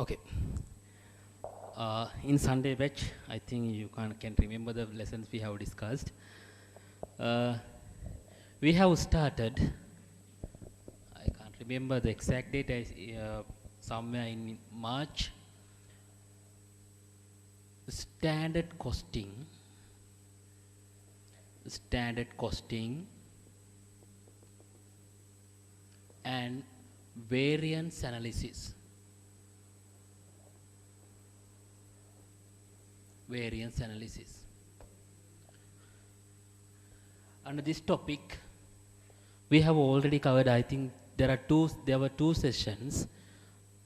Okay. In Sunday batch, I think you can remember the lessons we have discussed. Uh, we have started. I can't remember the exact date. Somewhere in March. Standard costing. Standard costing. And variance analysis. Variance analysis. Under this topic, we have already covered. I think there were two sessions.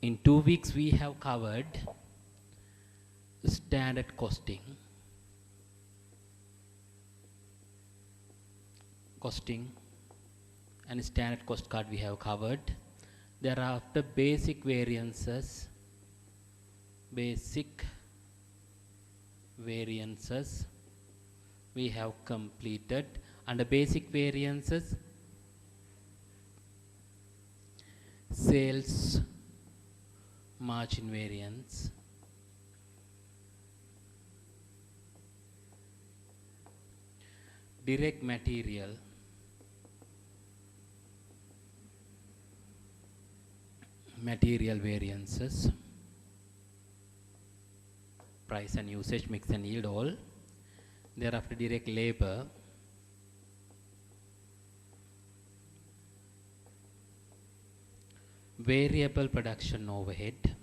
In 2 weeks, we have covered standard costing, and standard cost card we have covered. Thereafter, basic variances we have completed. Under basic variances, sales margin variance, direct material variances, price and usage, mix and yield all. Thereafter, direct labor, variable production overhead,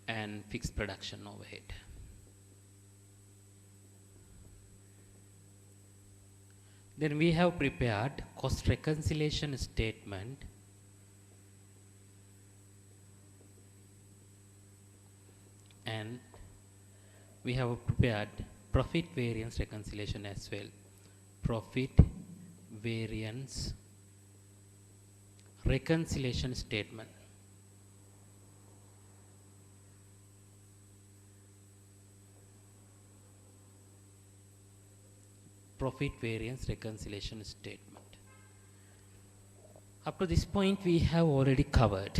and fixed production overhead. Then we have prepared cost reconciliation statement, and we have prepared profit variance reconciliation as well. Profit variance reconciliation statement. Profit variance reconciliation statement. Up to this point, we have already covered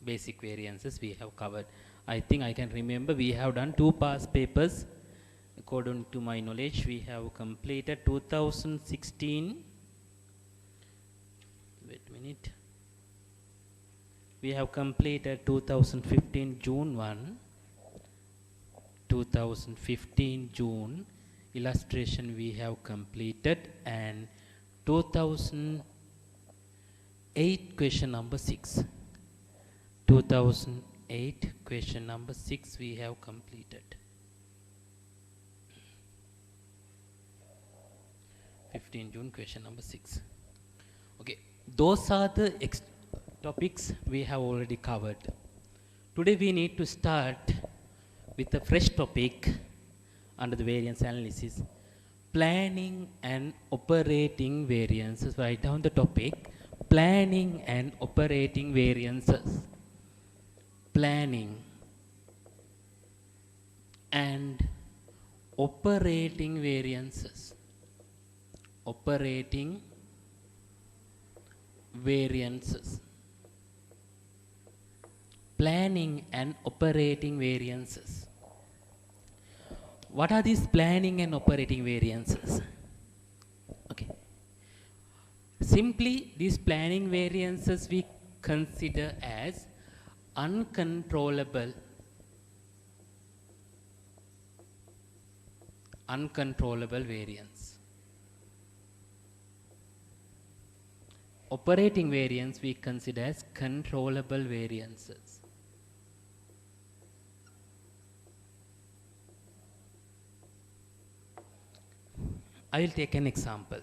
basic variances. We have covered. I think I can remember we have done 2 past papers. According to my knowledge, we have completed 2016. Wait a minute. We have completed 2015 June 1, 2015 June illustration we have completed, and 2008 question number 6. 2008 question number 6 we have completed. 15 June question number 6. Okay, those are the topics we have already covered. Today we need to start with a fresh topic under the variance analysis, planning and operating variances. Write down the topic, planning and operating variances. Planning and operating variances. Operating variances. Planning and operating variances. What are these planning and operating variances? Okay. Simply, these planning variances we consider as uncontrollable variance. Operating variance we consider as controllable variances. I will take an example.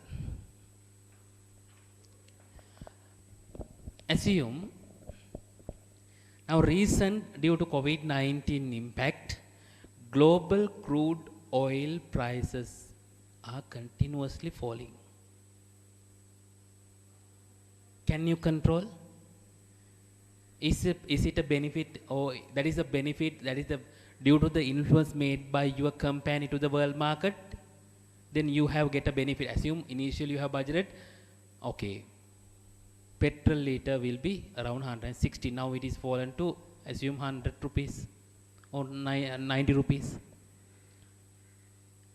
Assume now recent due to COVID-19 impact, global crude oil prices are continuously falling. Can you control? Is it a benefit, or that is a benefit that is due to the influence made by your company to the world market? Then you have get a benefit. Assume initially you have budgeted, okay, petrol liter will be around 160. Now it is fallen to assume 100 rupees or 90 rupees.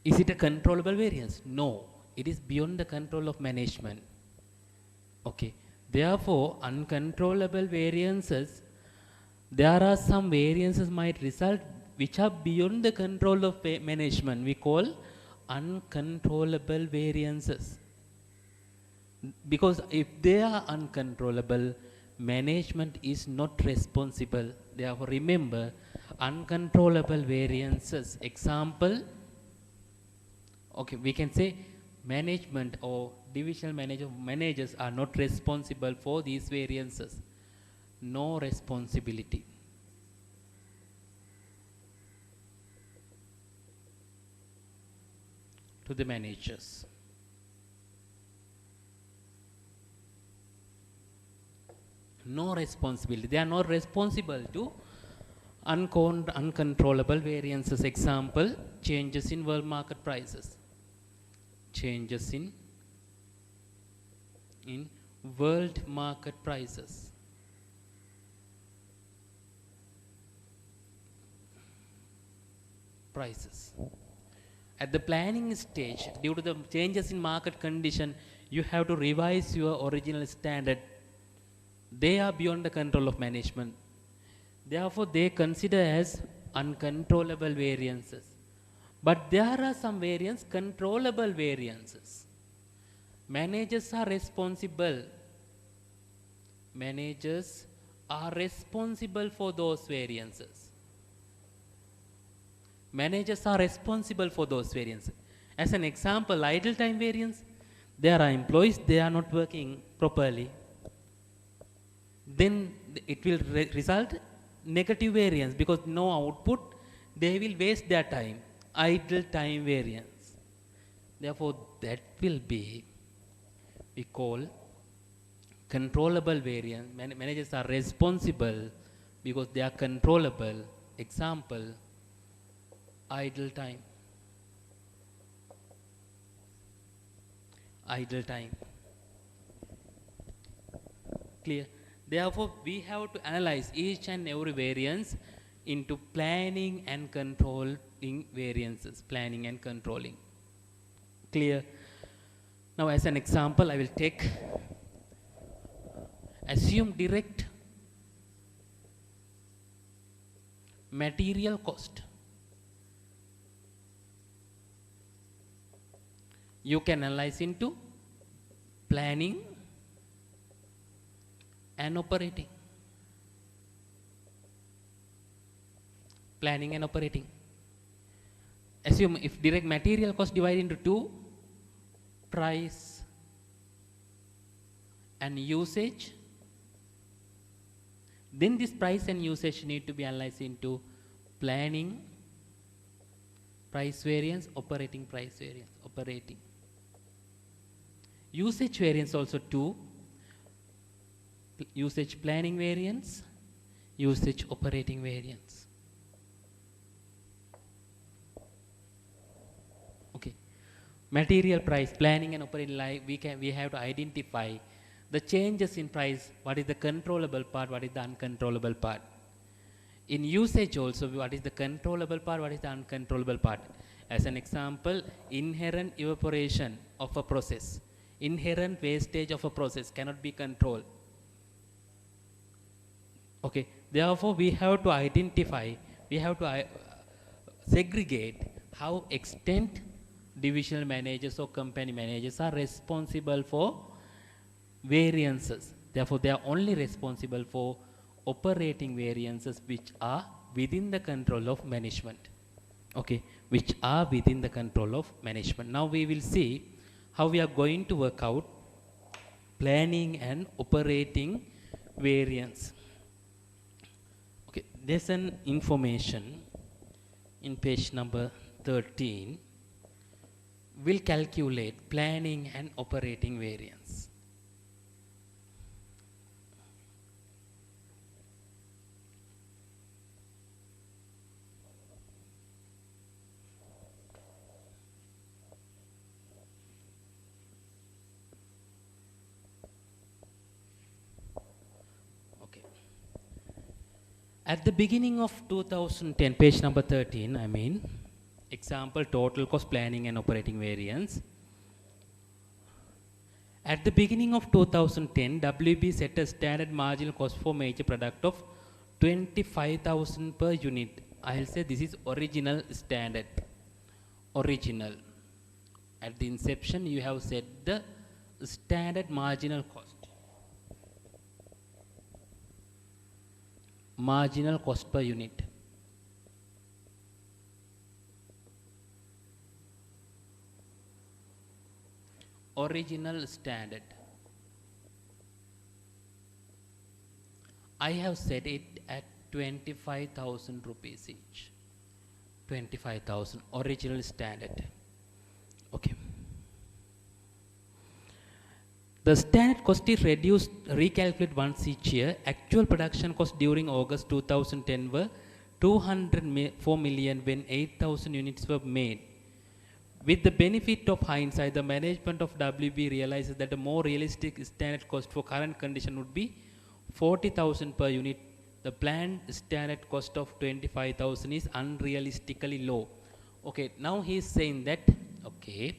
Is it a controllable variance? No, it is beyond the control of management. Okay, therefore uncontrollable variances, there are some variances might result which are beyond the control of management, we call uncontrollable variances. Because if they are uncontrollable, management is not responsible. Therefore remember, uncontrollable variances, example, okay, we can say management or divisional managers are not responsible for these variances. No responsibility. To the managers. No responsibility. They are not responsible to uncontrollable variances. Example, changes in world market prices. Changes in world market prices. At the planning stage, due to the changes in market condition, you have to revise your original standard. They are beyond the control of management. Therefore, they consider as uncontrollable variances. But there are some controllable variances. Managers are responsible. Managers are responsible for those variances. Managers are responsible for those variances. As an example, idle time variance, there are employees, they are not working properly. Then it will result negative variance because no output, they will waste their time. Idle time variance. Therefore, that will be, we call controllable variance. Managers are responsible because they are controllable. Example, idle time. Idle time. Clear? Therefore, we have to analyze each and every variance into planning and controlling variances. Planning and controlling. Clear? Now, as an example, I will take, assume direct material cost. You can analyze into planning and operating. Planning and operating. Assume if direct material cost divided into two, price and usage, then this price and usage need to be analyzed into planning, price variance, operating price variance, operating. Usage variance also two, usage planning variance, usage operating variance. Okay, material price, planning and operating, like we have to identify the changes in price, what is the controllable part, what is the uncontrollable part. In usage also, what is the controllable part, what is the uncontrollable part. As an example, inherent evaporation of a process, inherent wastage of a process cannot be controlled. Okay, therefore we have to identify, we have to segregate how extent divisional managers or company managers are responsible for variances. Therefore, they are only responsible for operating variances which are within the control of management. Okay, which are within the control of management. Now we will see how we are going to work out planning and operating variance. Okay, there's an information in page number 13. We'll calculate planning and operating variance. At the beginning of 2010, page number 13, I mean, example total cost planning and operating variance. At the beginning of 2010, WB set a standard marginal cost for major product of 25,000 per unit. I'll say this is original standard. Original. At the inception, you have set the standard marginal cost. Marginal cost per unit. Original standard. I have set it at 25,000 rupees each. 25,000 original standard. Okay. The standard cost is reduced, recalculated once each year. Actual production cost during August 2010 were 204 million when 8,000 units were made. With the benefit of hindsight, the management of WB realizes that a more realistic standard cost for current condition would be 40,000 per unit. The planned standard cost of 25,000 is unrealistically low. Okay, now he is saying that, okay,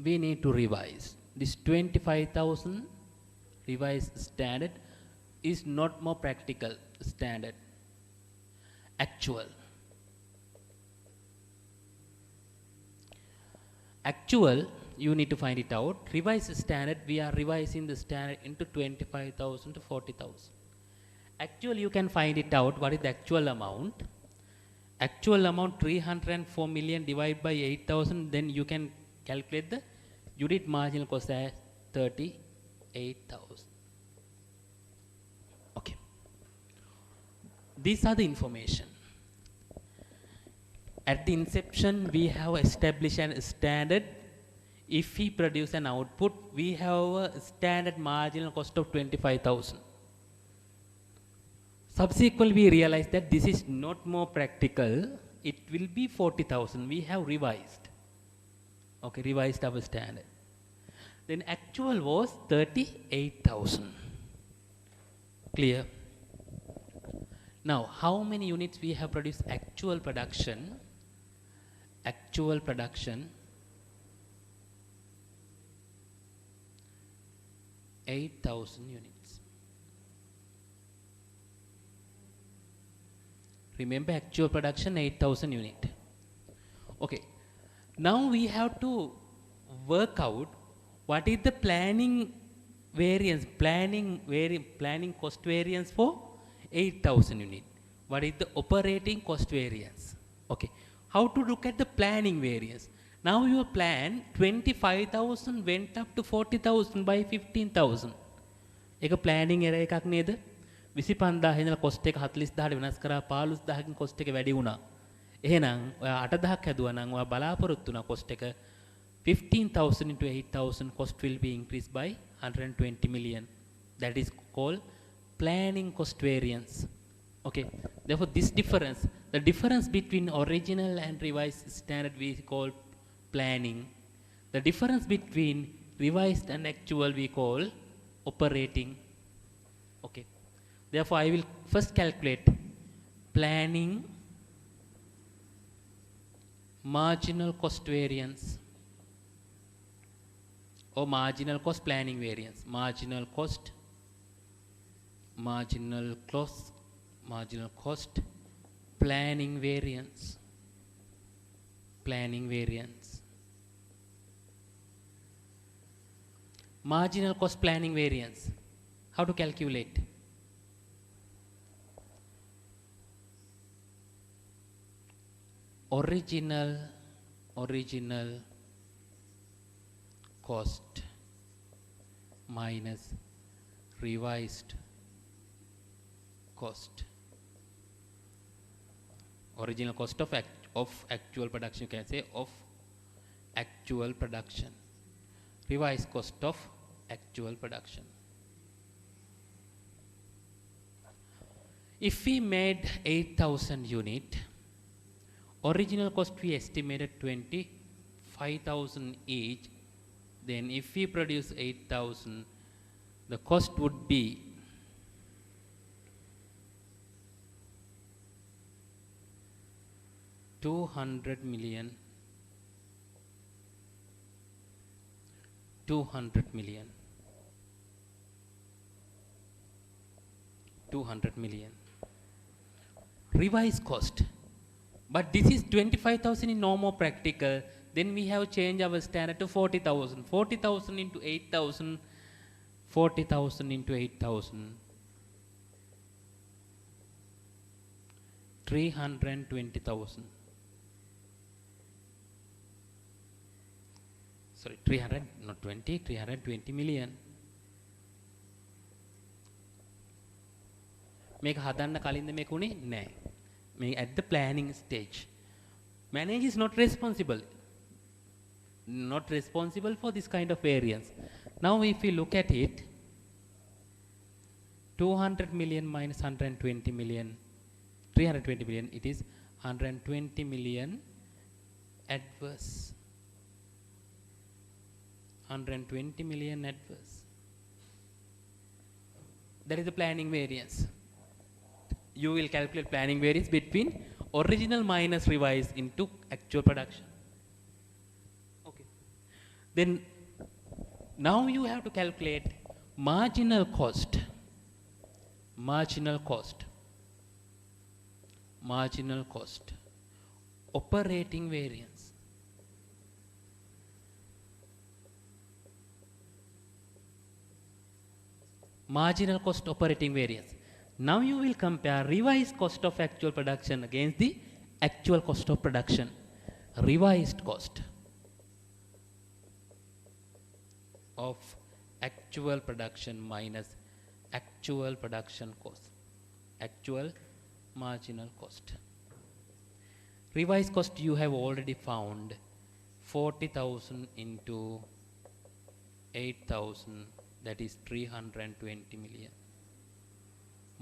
we need to revise. This 25,000 revised standard is not more practical standard. Actual. Actual, you need to find it out. Revised standard, we are revising the standard into 25,000 to 40,000. Actual, you can find it out. What is the actual amount? Actual amount 304 million divided by 8,000. Then you can calculate the unit marginal cost as 38,000. Okay. These are the information. At the inception, we have established a standard. If we produce an output, we have a standard marginal cost of 25,000. Subsequently, we realize that this is not more practical. It will be 40,000. We have revised. Okay, revised our standard. Then actual was 38,000. Clear? Now, how many units we have produced actual production? Actual production 8,000 units. Remember, actual production 8,000 unit. Okay. Now we have to work out what is the planning variance, planning cost variance for 8,000 unit. What is the operating cost variance? Okay. How to look at the planning variance? Now your plan 25,000 went up to 40,000 by 15,000. ඒක planning error එකක් නේද? 25,000 ඉඳලා cost එක 40,000ට වෙනස් කරා 15,000කින් cost එක වැඩි වුණා. එහෙනම් ඔයා 8,000ක් හැදුවා නම් ඔයා බලාපොරොත්තු වුණා cost එක 15,000 into 8,000 cost will be increased by 120 million. That is called planning cost variance. Okay, therefore this difference, the difference between original and revised standard we call planning. The difference between revised and actual we call operating. Okay, therefore I will first calculate planning marginal cost variance or marginal cost planning variance. Marginal cost planning variance. Marginal cost planning variance. How to calculate? Original cost minus revised cost. Original cost of actual production, you can say of actual production. Revised cost of actual production. If we made 8,000 unit, original cost we estimated 25,000 each. Then if we produce 8,000, the cost would be 200 million, 200 million, 200 million. Revised cost. But this is 25,000 in no more practical. Then we have changed our standard to 40,000. 40,000 into 8,000. 40,000 into 8,000. 320,000. Sorry, 300, not 20, 320 million. මේක හදන්න කලින්ද මේක උනේ නැහැ. මේ at the planning stage. Manager is not responsible for this kind of variance. Now if we look at it, 200 million minus 120 million, 320 million, it is 120 million adverse. 120 million adverse. That is the planning variance. You will calculate planning variance between original minus revised into actual production. Okay. Then now you have to calculate marginal cost. Marginal cost. Marginal cost. Operating variance. Marginal cost operating variance. Now you will compare revised cost of actual production against the actual cost of production. Revised cost of actual production minus actual production cost. Actual marginal cost. Revised cost you have already found. 40,000 into 8,000, that is 320 million.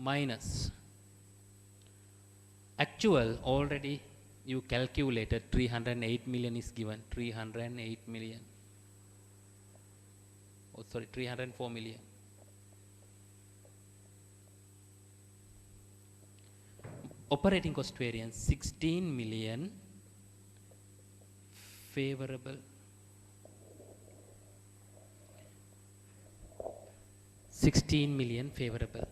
Minus actual, already you calculated 308 million is given. 308 million. Oh, sorry, 304 million. Operating cost variance 16 million favorable. 16 million favorable.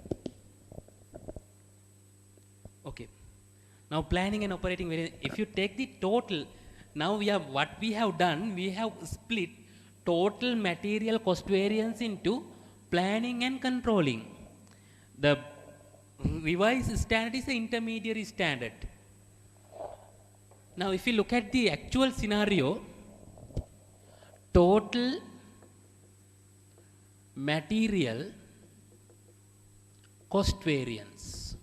Okay. Now planning and operating variance, if you take the total, now we have what we have done, we have split total material cost variance into planning and controlling. The revised standard is the intermediary standard. Now if you look at the actual scenario, total material cost variance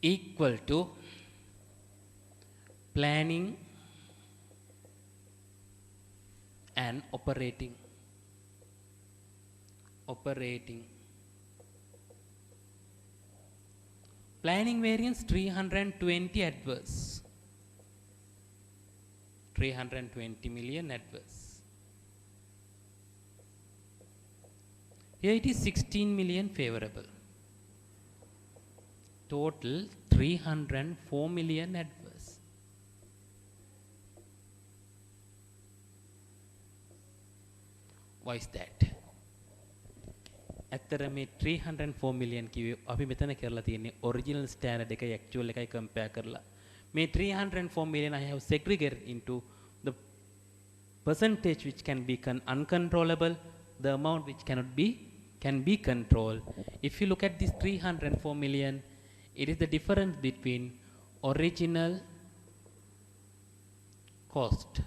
equal to planning and operating. Planning variance 320 adverse. 320 million adverse. Here it is 16 million favorable. Total 304 million adverse. Why is that? ඇත්තට මේ 304 million කිව්වේ අපි මෙතන කරලා තියෙන්නේ original standard එකයි actual එකයි compare කරලා. මේ 304 million I have segregated into the percentage which can be uncontrollable, the amount which can be controlled. If you look at this 304 million, it is the difference between original cost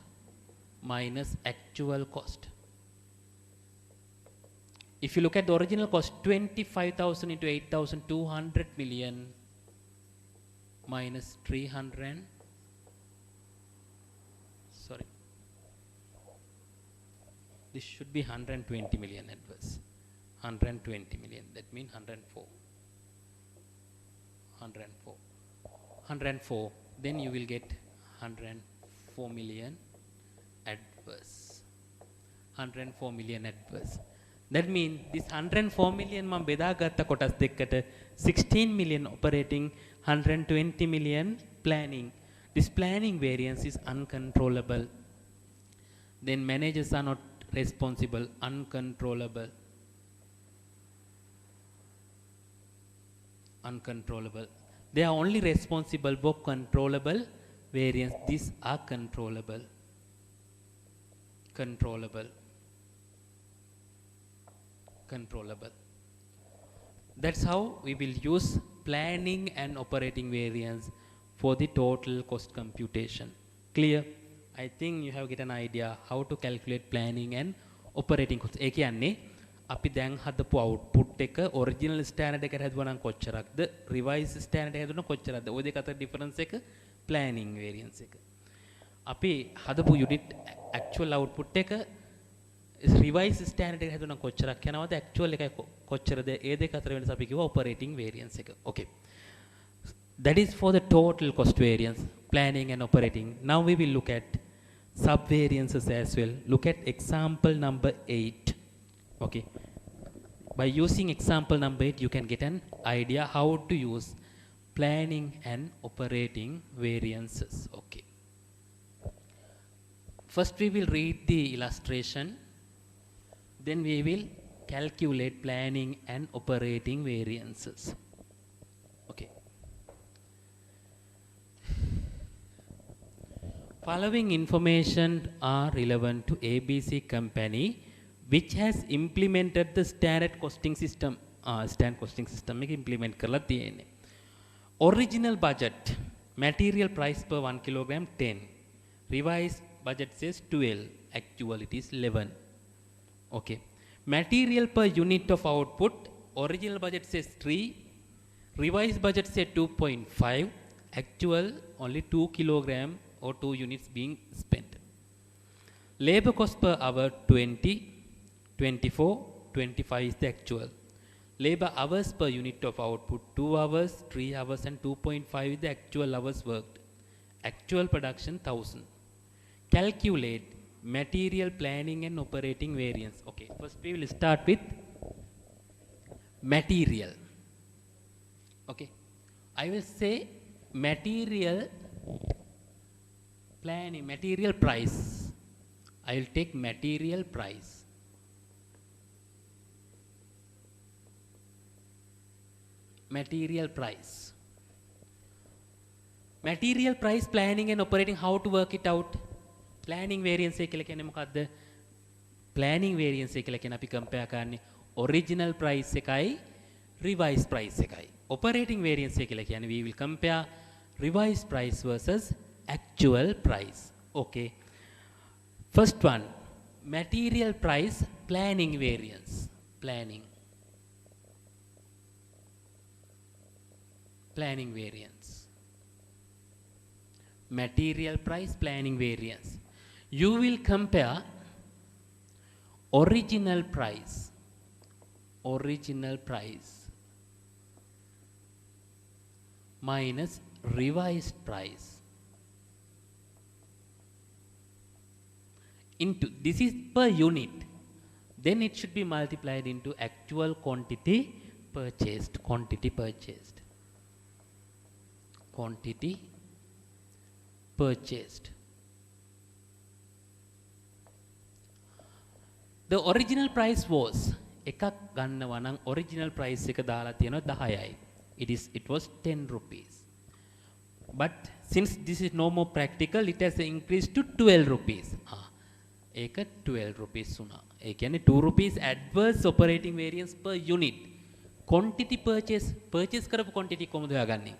minus actual cost. If you look at the original cost, 25,000 into 8,000, 200 million minus 300, sorry, this should be 120 million adverse. 120 million, that means 104. 104, then you will get 104 million adverse. 104 million adverse. That means this 104 million මම බෙදාගත්ත කොටස් දෙකකට 16 million operating, 120 million planning. This planning variance is uncontrollable. Then managers are not responsible, uncontrollable. Uncontrollable. They are only responsible for controllable variance. These are controllable. Controllable. Controllable. That's how we will use planning and operating variance for the total cost computation. Clear? I think you have get an idea how to calculate planning and operating cost. ඒ කියන්නේ අපි දැන් හදපු output එක original standard එකට හැදුවා නම් කොච්චරක්ද, revised standard එකට හැදුවා නම් කොච්චරක්ද? ওই දෙක අතර difference එක planning variance එක. අපි හදපු unit actual output එක revised standard එක හැදුවා නම් කොච්චරක් යනවද, actual එක කොච්චරද? ඒ දෙක අතර වෙනස අපි කිව්වා operating variance එක. Okay. That is for the total cost variance, planning and operating. Now we will look at subvariances as well. Look at example number 8. Okay. By using example number 8, you can get an idea how to use planning and operating variances. Okay. First we will read the illustration. Then we will calculate planning and operating variances. Okay. Following information are relevant to ABC company which has implemented the standard costing system. Standard costing system එක implement කරලා තියෙන්නේ. Original budget material price per 1 kilogram 10. Revised budget says 12. Actual it is 11. Okay. Material per unit of output, original budget says 3. Revised budget says 2.5. Actual only 2 kilogram or 2 units being spent. Labor cost per hour 20, 24, 25 is the actual. Labor hours per unit of output 2 hours, 3 hours and 2.5 is the actual hours worked. Actual production 1000. Calculate material planning and operating variance. Okay, first we will start with material. Okay, I will say material planning, material price. I will take material price. Material price. Material price planning and operating, how to work it out? Planning variance එක කියලා කියන්නේ මොකද්ද? Planning variance එක කියලා කියන්නේ අපි compare කරන්නේ original price එකයි revised price එකයි. Operating variance එක කියලා කියන්නේ we will compare revised price versus actual price. Okay. First one, material price planning variance. Planning. Planning variance. Material price planning variance. You will compare original price minus revised price into, this is per unit, then it should be multiplied into actual quantity purchased. The original price was එකක් ගන්නවා නම් original price එක දාලා තියෙනවා 10යි. It was 10 rupees. But since this is no more practical, it has increased to 12 rupees. ඒක 12 rupees වුණා. ඒ කියන්නේ 2 rupees adverse operating variance per unit. Quantity purchase කරපු quantity කොහොමද හොයාගන්නේ?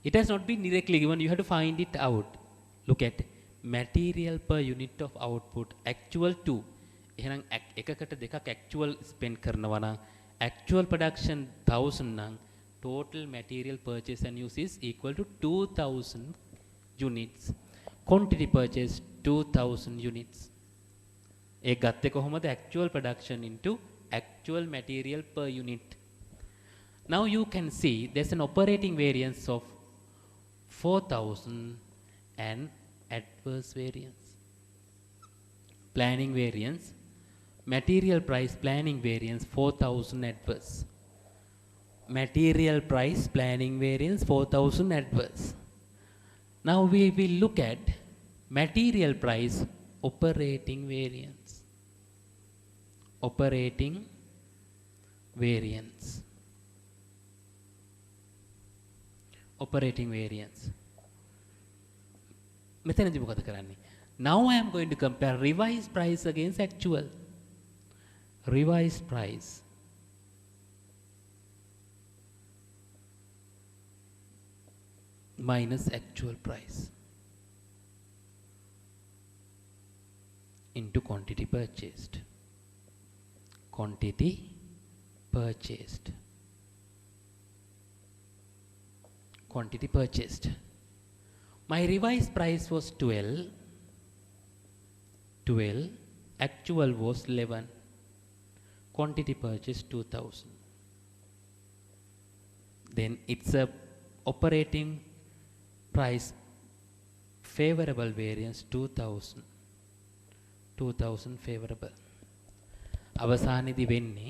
It has not been directly given, you have to find it out. Look at material per unit of output, actual 2. එහෙනම් එකකට දෙකක් actual spend කරනවා නම් actual production 1000 නම් total material purchase and use is equal to 2000 units. Quantity purchase 2000 units. ඒ ගත්තේ කොහොමද? actual production into actual material per unit. Now you can see there's an operating variance of 4000 and adverse variance. Planning variance, material price planning variance 4000 adverse. Material price planning variance 4000 adverse. Now we will look at material price operating variance. Operating variance. Operating variance. මෙතනදී මොකද කරන්නේ? Now I am going to compare revised price against actual. Revised price minus actual price into quantity purchased. Quantity purchased. Quantity purchased. My revised price was 12. Actual was 11. Quantity purchased 2000. Then it's a operating price favorable variance 2000. 2000 favorable. අවසානයේදී වෙන්නේ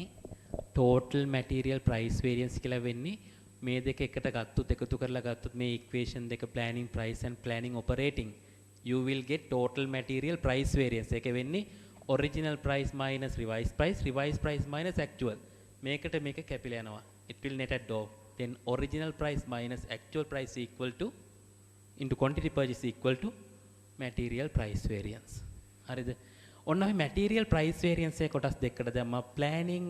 total material price variance කියලා වෙන්නේ මේ දෙක එකට ගත්තොත් එකතු කරලා ගත්තොත් මේ equation දෙක planning price and planning operating you will get total material price variance එක වෙන්නේ original price minus revised price minus actual මේකට මේක කැපිලා යනවා it will net at off then original price minus actual price equal to into quantity purchase equal to material price variance හරිද ඔන්න අපි material price variance එක කොටස් දෙකකට දැම්මා planning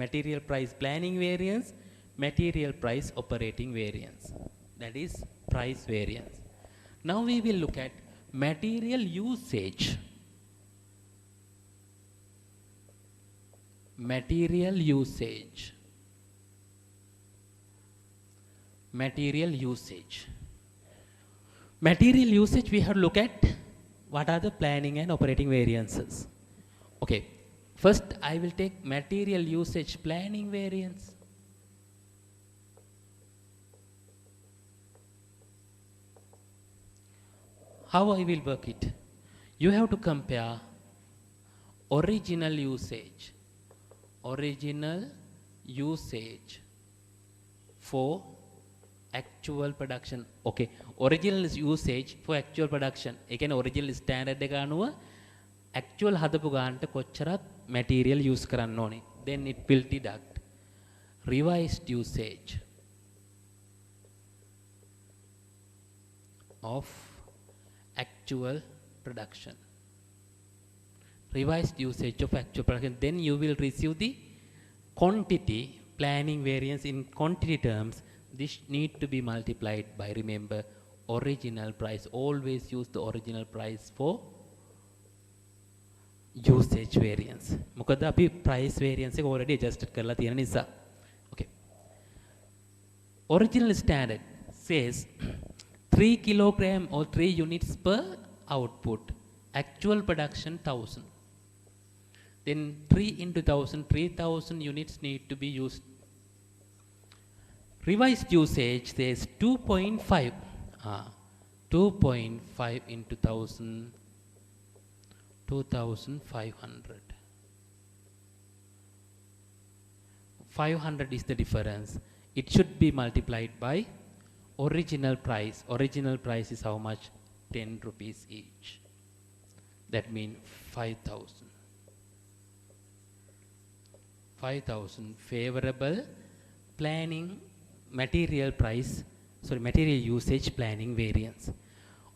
material price planning variance material price operating variance that is price variance. Now we will look at material usage. Material usage. Material usage. Material usage we have to look at what are the planning and operating variances. Okay, first I will take material usage planning variance. How I will work it? You have to compare original usage for actual production. Okay, original usage for actual production. Again, original standard එක අනුව actual හදපු ගානට කොච්චරක් material use කරන්න ඕනේ. Then it will deduct revised usage of actual production. Revised usage of actual production. Then you will receive the quantity planning variance in quantity terms. This need to be multiplied by, remember, original price. Always use the original price for usage variance. මොකද අපි price variance එක already adjusted කරලා තියෙන නිසා. Okay. Original standard says 3 kilogram or 3 units per output. Actual production 1000. Then 3 into 1000, 3000 units need to be used. Revised usage says 2.5. 2.5 into 1000, 2500. 500 is the difference. It should be multiplied by original price. Original price is how much? 10 rupees each. That means 5000. 5000 favorable planning material price, material usage planning variance.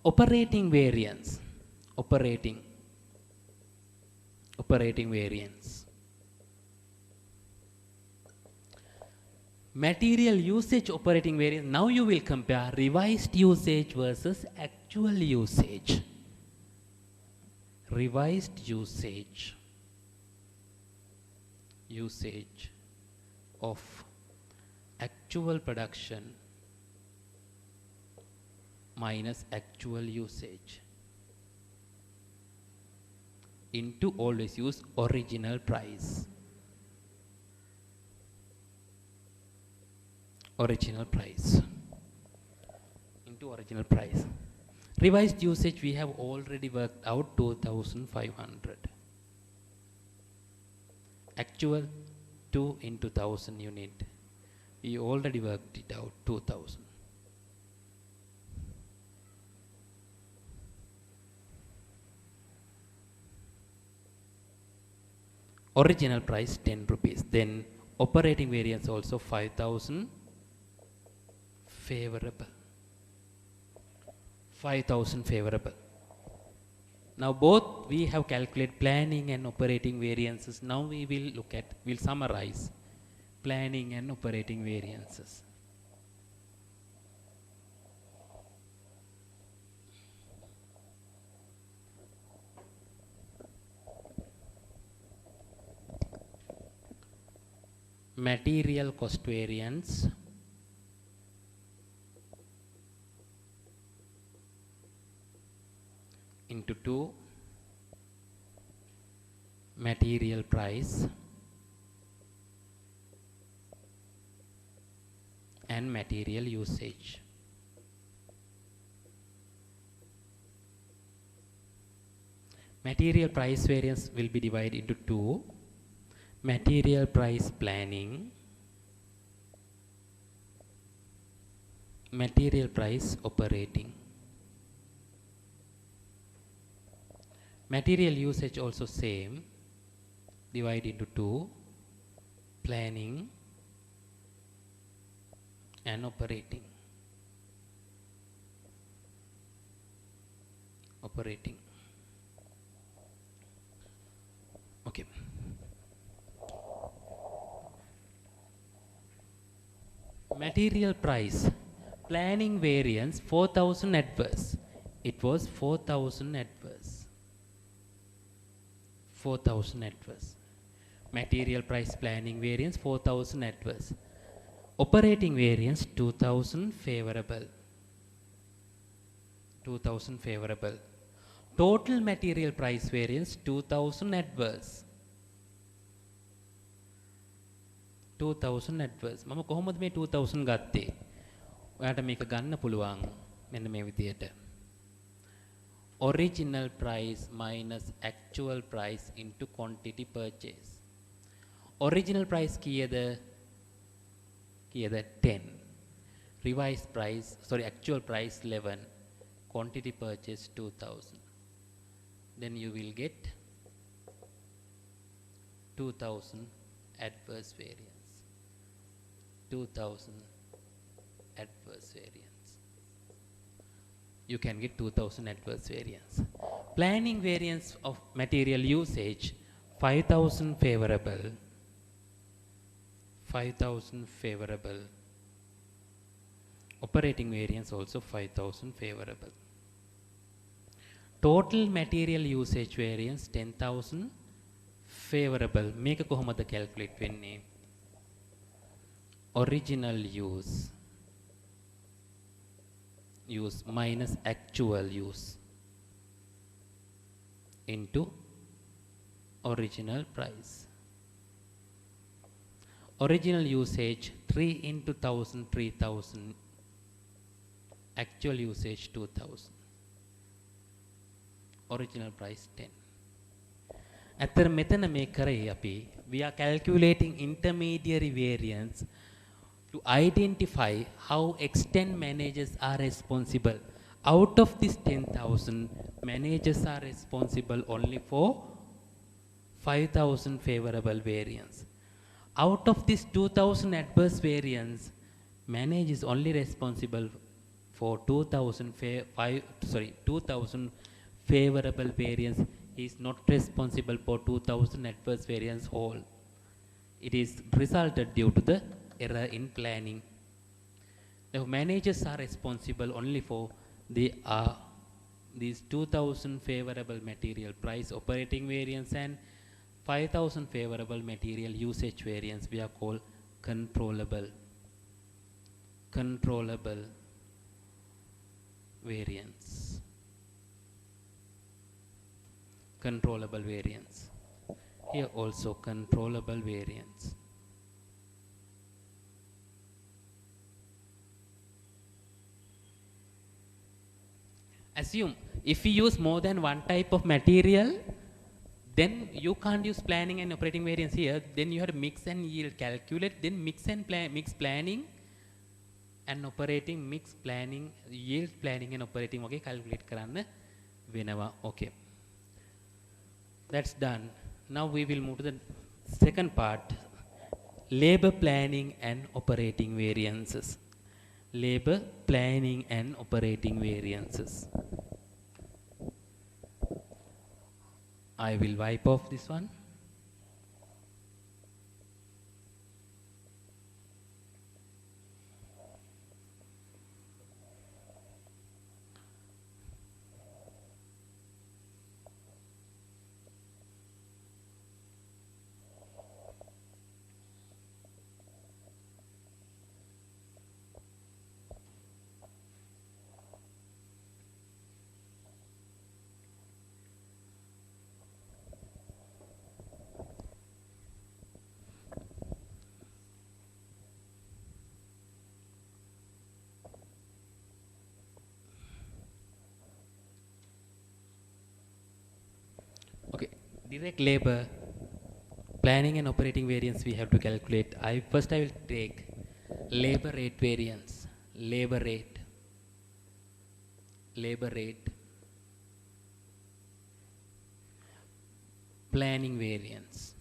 Operating variance. Operating variance. Material usage operating variance. Now you will compare revised usage versus actual usage. Revised usage of actual production minus actual usage into, always use original price. Original price into original price. Revised usage we have already worked out 2500. Actual 2 into 1000 unit. We already worked it out, 2000. Original price 10 rupees. Then operating variance also 5000 favorable. 5000 favorable. Now both we have calculated planning and operating variances. Now we will look at, we'll summarize planning and operating variances. Material cost variance into 2 material price and material usage. Material price variance will be divided into 2: material price planning, material price operating. Material usage also same, divide into 2: planning and operating. Okay. Material price planning variance 4000 adverse. It was 4000 adverse. 4000 adverse. Material price planning variance 4000 adverse. Operating variance 2000 favorable. 2000 favorable. Total material price variance 2000 adverse. 2000 adverse. මම කොහොමද මේ 2000 ගත්තේ? ඔයාට මේක ගන්න පුළුවන් මෙන්න මේ විදියට. Original price minus actual price into quantity purchase. Original price කීයද? 10. Revised price, actual price 11. Quantity purchase 2000. Then you will get 2000 adverse variance. 2000 adverse variance. You can get 2000 adverse variance. Planning variance of material usage 5000 favorable. 5000 favorable. Operating variance also 5000 favorable. Total material usage variance 10,000 favorable. මේක කොහොමද calculate වෙන්නේ? Original use minus actual use into original price. Original usage 3 into 1000 3000. Actual usage 2000. Original price 10. ඇත්තට මෙතන මේ කරේ අපි we are calculating intermediary variance to identify how extent managers are responsible. Out of this 10,000, managers are responsible only for 5,000 favorable variance. Out of this 2,000 adverse variance, manager is only responsible for 2,000 favorable variance. He is not responsible for 2,000 adverse variance whole. It is resulted due to the error in planning. The managers are responsible only for these 2,000 favorable material price operating variance and 5,000 favorable material usage variance. We are called controllable variance. Controllable variance. Here also controllable variance. Assume if we use more than one type of material, then you can't use planning and operating variance here. Then you have to mix and yield calculate, then mix planning and operating, mix planning, yield planning and operating okay calculate කරන්න වෙනවා. Okay, that's done. Now we will move to the second part, labor planning and operating variances. Labor planning and operating variances. I will wipe off this one. Okay, direct labor planning and operating variance we have to calculate. First I will take labor rate variance, labor rate, planning variance.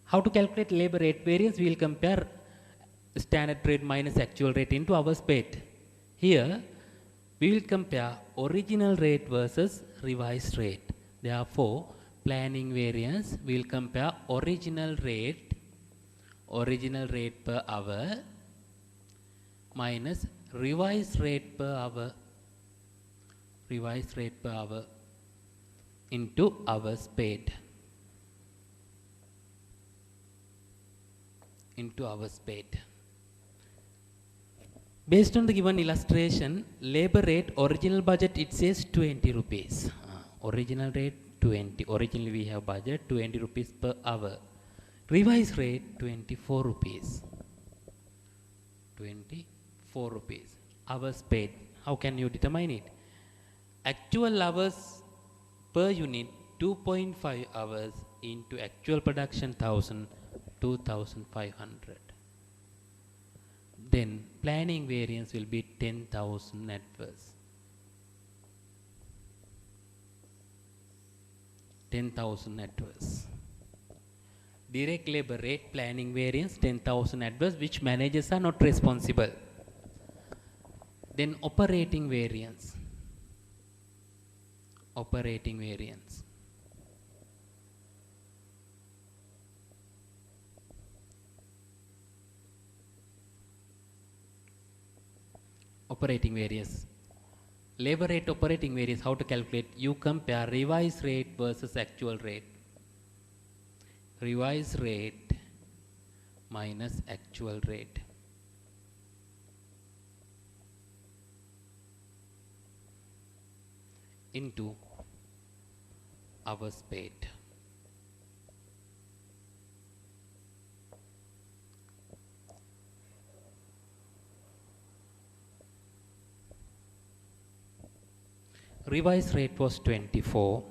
How to calculate labor rate variance? We will compare standard rate minus actual rate into hours paid. Here we will compare original rate versus revised rate. Therefore, planning variance we will compare original rate per hour minus revised rate per hour into hours paid. Based on the given illustration, labor rate original budget it says 20 rupees. Original rate 20. Originally we have budget 20 rupees per hour. Revised rate 24 rupees. 24 rupees. Hours paid. How can you determine it? Actual hours per unit 2.5 hours into actual production 1000, 2500. Then planning variance will be 10,000 adverse. 10,000 adverse. Direct labor rate planning variance 10,000 adverse, which managers are not responsible. Then operating variance. Operating variance labor rate operating variance. How to calculate? You compare revised rate versus actual rate. Revised rate minus actual rate into hours paid. Revised rate was 24,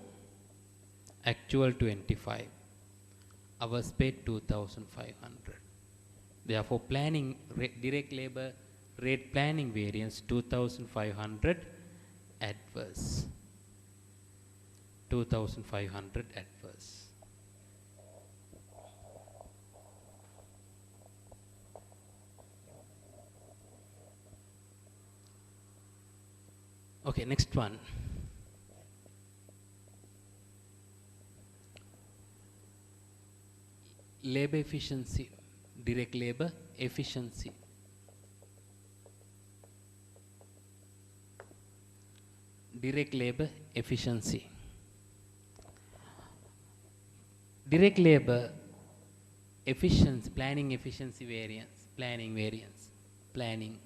actual 25, hours paid 2500. Therefore, planning direct labor rate planning variance 2500 adverse. 2500 adverse. Okay, next one. Labor efficiency, direct labor efficiency. Direct labor efficiency. Direct labor efficiency, planning efficiency variance, planning variance, planning.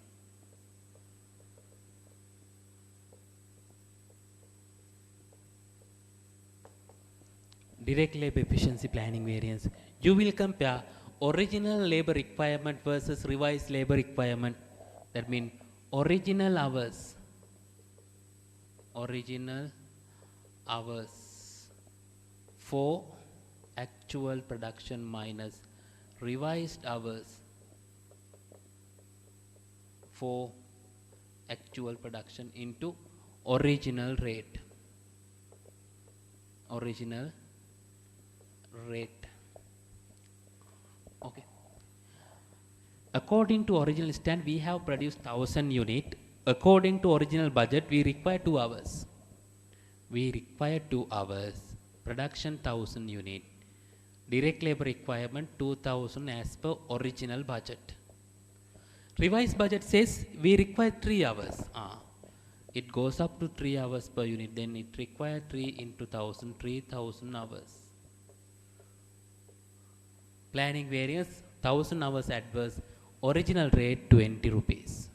Direct labor efficiency planning variance. You will compare original labor requirement versus revised labor requirement. That means original hours for actual production minus revised hours for actual production into original rate. Okay. According to original stand, we have produced 1000 unit. According to original budget, we require 2 hours. Production 1000 unit. Direct labor requirement 2000 as per original budget. Revised budget says we require 3 hours. It goes up to 3 hours per unit. Then it requires 3 into 1000, 3000 hours. Planning variance 1000 hours adverse. Original rate 20 rupees.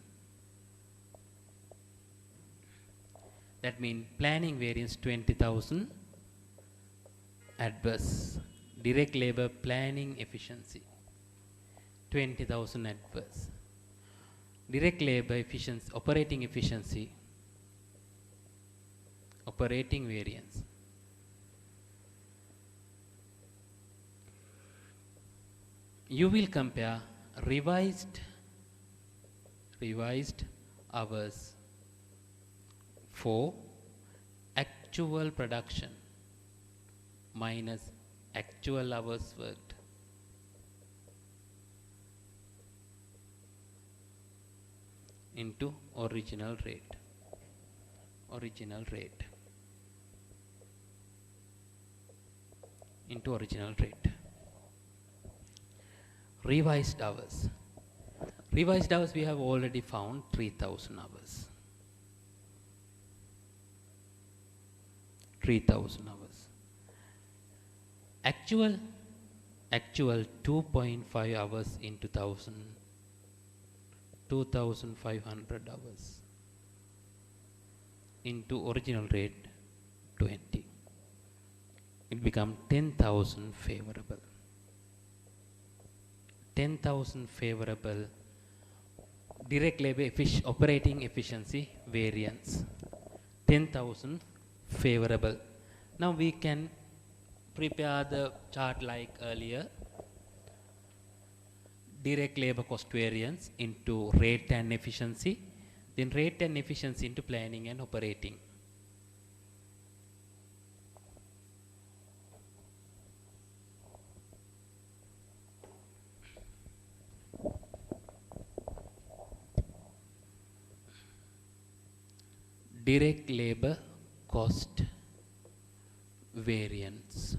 That means planning variance 20,000 adverse. Direct labor planning efficiency 20,000 adverse. Direct labor efficiency, operating variance. You will compare revised hours for actual production minus actual hours worked. Into original rate. Into original rate. Revised hours we have already found 3000 hours. 3000 hours. Actual 2.5 hours into 1000, 2500 hours into original rate 20. It becomes 10,000 favorable. 10,000 favorable direct labor operating efficiency variance. 10,000 favorable. Now we can prepare the chart like earlier. Direct labor cost variance into rate and efficiency, then rate and efficiency into planning and operating. Direct labor cost variance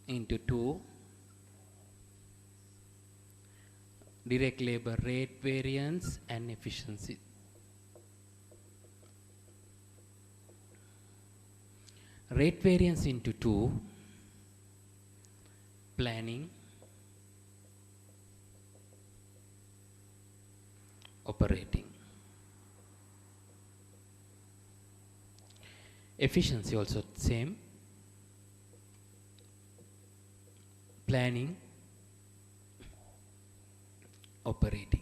into 2 direct labor rate variance and efficiency. Rate variance into 2 planning, operating. Efficiency also same, planning, operating.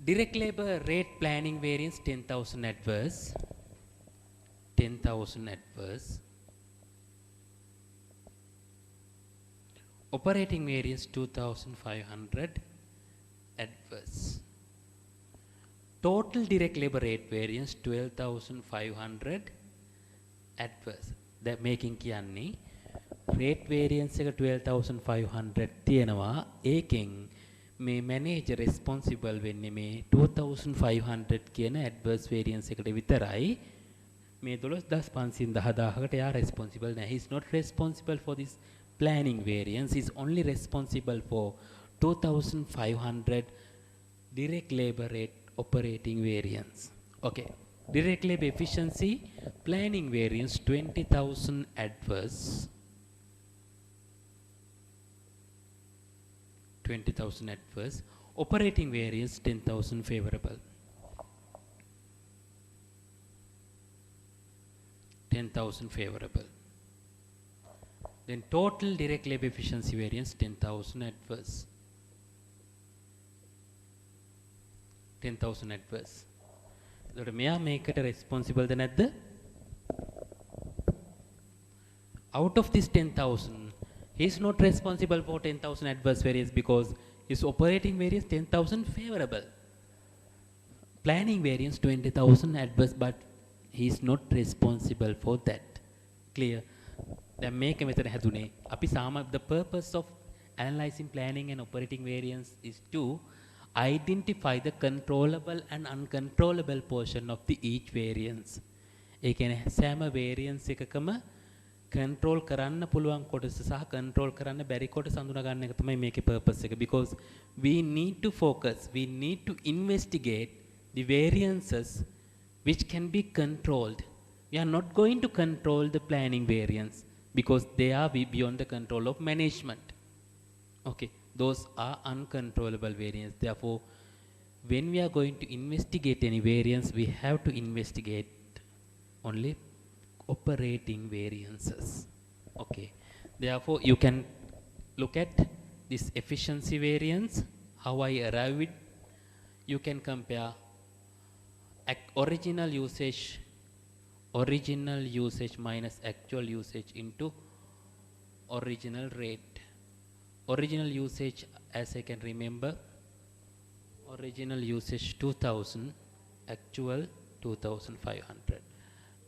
Direct labor rate planning variance 10,000 adverse. 10,000 adverse. Operating variance 2,500 adverse. Total direct labor rate variance 12,500 adverse. That making කියන්නේ rate variance එක 12,500 තියෙනවා. ඒකෙන් මේ manager responsible වෙන්නේ මේ 2,500 කියන adverse variance එකට විතරයි. මේ 12,510,000කට යා responsible නැහැ. He is not responsible for this planning variance. He is only responsible for 2,500 direct labor rate operating variance. Okay. Direct labor efficiency planning variance 20,000 adverse. 20,000 adverse. Operating variance 10,000 favorable. 10,000 favorable. Then total direct labor efficiency variance 10,000 adverse. 10,000 adverse. So may I make it responsible then at the out of this 10,000, he is not responsible for 10,000 adverse variance because his operating variance 10,000 favorable. Planning variance 20,000 adverse, but he is not responsible for that. Clear? Then make a method hadune. Api sama the purpose of analyzing planning and operating variance is to identify the controllable and uncontrollable portion of the each variance. ඒ කියන්නේ සෑම variance එකකම control කරන්න පුළුවන් කොටස සහ control කරන්න බැරි කොටස හඳුනා ගන්න එක තමයි මේකේ purpose එක, because we need to focus, we need to investigate the variances which can be controlled. We are not going to control the planning variance because they are beyond the control of management. Okay, those are uncontrollable variance. Therefore, when we are going to investigate any variance, we have to investigate only operating variances. Okay, therefore you can look at this efficiency variance, how I arrive it. You can compare original usage minus actual usage into original rate. Original usage, as I can remember, original usage 2000, actual 2500.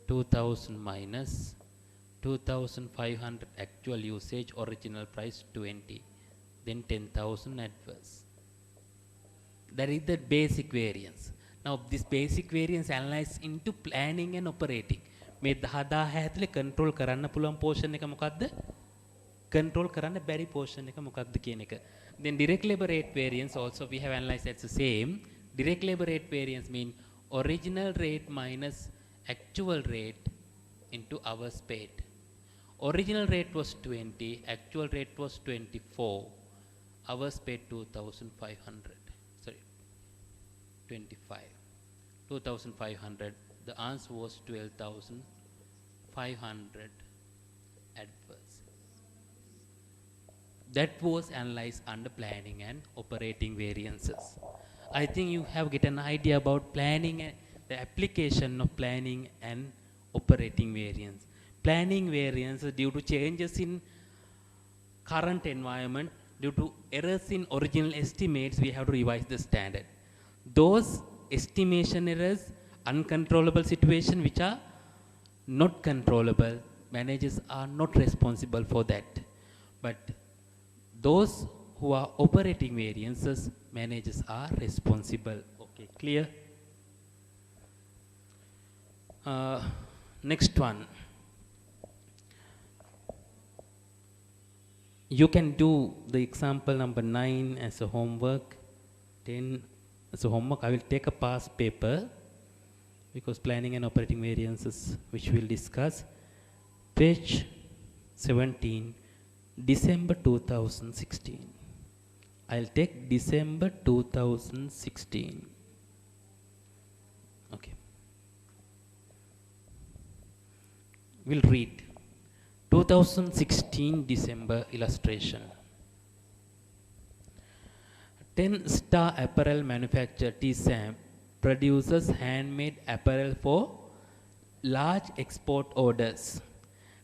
2000 minus 2500 actual usage, original price 20, then 10,000 adverse. That is the basic variance. Now this basic variance analyzed into planning and operating. මේ 10000 ඇතුලේ control කරන්න පුළුවන් portion එක මොකක්ද? Control කරන්න බැරි portion එක මොකක්ද කියන එක. Then direct labor rate variance also we have analyzed as the same. Direct labor rate variance mean original rate minus actual rate into hours paid. Original rate was 20, actual rate was 24, hours paid 2,500. Sorry, 25. 2,500. The answer was 12,500 adverse. That was analyzed under planning and operating variances. I think you have get an idea about planning and the application of planning and operating variance. Planning variance due to changes in current environment, due to errors in original estimates, we have to revise the standard. Those estimation errors, uncontrollable situation which are not controllable, managers are not responsible for that. But those who are operating variances, managers are responsible. Okay, clear? Next one. You can do the example number 9 as a homework, 10 as a homework. I will take a past paper because planning and operating variances which we'll discuss. Page 17, December 2016. I'll take December 2016. Okay. We'll read 2016 December illustration. 10-star apparel manufacturer TSAM produces handmade apparel for large export orders.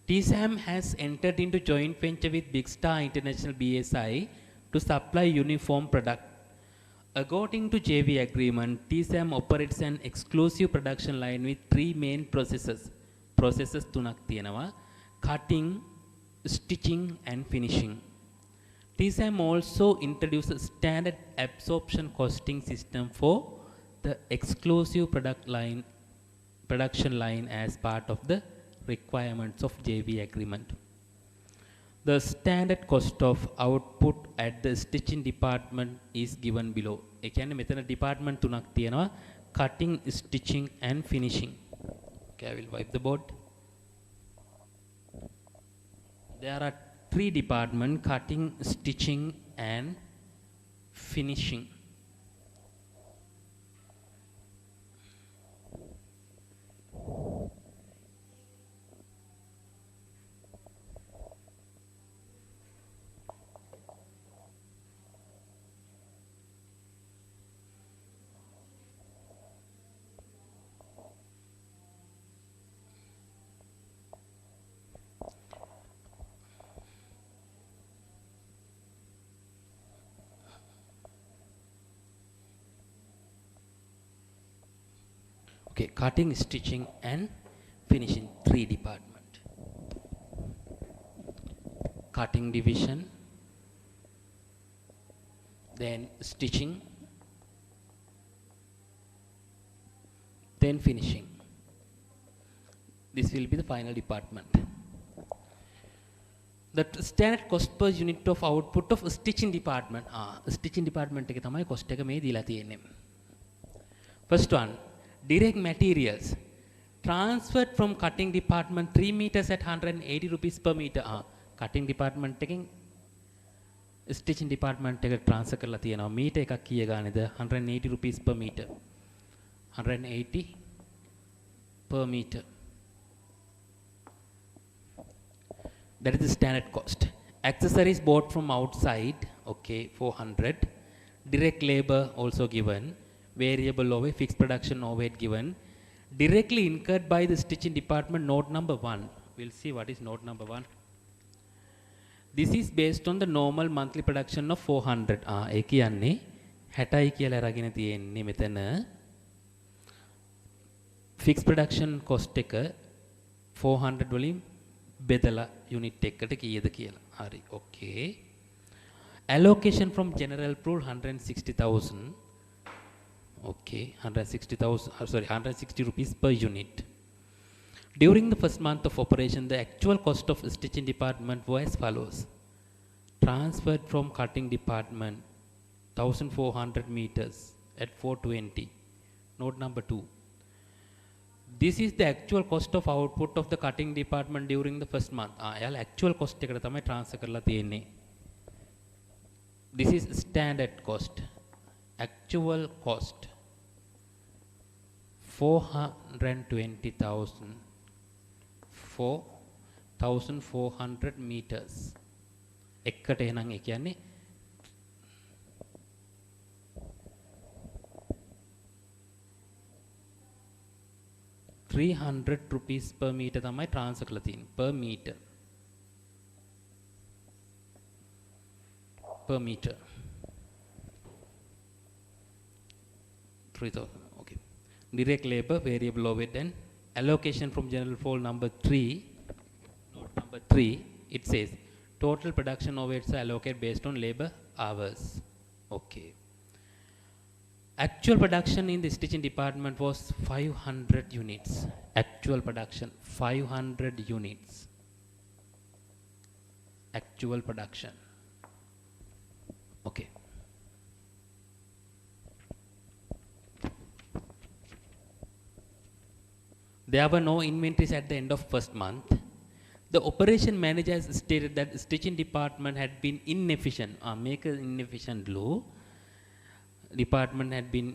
TSAM has entered into joint venture with Big Star International BSI to supply uniform product. According to JV agreement, TSAM operates an exclusive production line with 3 main processes. Processes තුනක් තියෙනවා: cutting, stitching and finishing. TSAM also introduced a standard absorption costing system for the exclusive production line as part of the requirements of JV agreement. The standard cost of output at the stitching department is given below. ඒ කියන්නේ මෙතන department තුනක් තියෙනවා: cutting, stitching and finishing. Okay, I will wipe the board. There are 3 departments: cutting, stitching and finishing. Okay, cutting, stitching and finishing, 3 department. Cutting division, then stitching, then finishing. This will be the final department. The standard cost per unit of output of stitching department. Stitching department එක තමයි cost එක මේ දීලා තියෙන්නේ. First one, direct materials transferred from cutting department 3 meters at 180 rupees per meter. Cutting department එකෙන් stitching department එකට transfer කරලා තියෙනවා. meter එකක් කීය ගානේද? 180 rupees per meter. 180 per meter. That is the standard cost. Accessories bought from outside, okay, 400. Direct labor also given. Variable overhead, fixed production overhead given. Directly incurred by the stitching department, note number 1. We'll see what is note number 1. This is based on the normal monthly production of 400. ඒ කියන්නේ 60යි කියලා අරගෙන තියෙන්නේ මෙතන. Fixed production cost එක 400 වලින් බෙදලා unit එකකට කීයද කියලා. හරි. Okay. Allocation from general pool 160,000. Okay, 160 rupees per unit. During the first month of operation, the actual cost of stitching department was as follows. Transferred from cutting department 1400 meters at 420. Note number 2. This is the actual cost of output of the cutting department during the first month. Yala actual cost එකට තමයි transfer කරලා තියෙන්නේ. This is standard cost. Actual cost 420,000 for 1400 meters. එකට එහෙනම් ඒ කියන්නේ 300 rupees per meter තමයි transfer කරලා තියෙන්නේ. Per meter. Per meter. 3,000. Okay. Direct labor, variable overhead and allocation from general pool number 3. Note number 3. It says total production overheads are allocated based on labor hours. Okay. Actual production in the stitching department was 500 units. Actual production 500 units. Actual production. Okay. There were no inventories at the end of first month. The operation manager has stated that the stitching department had been inefficient. Make an inefficient law. Department had been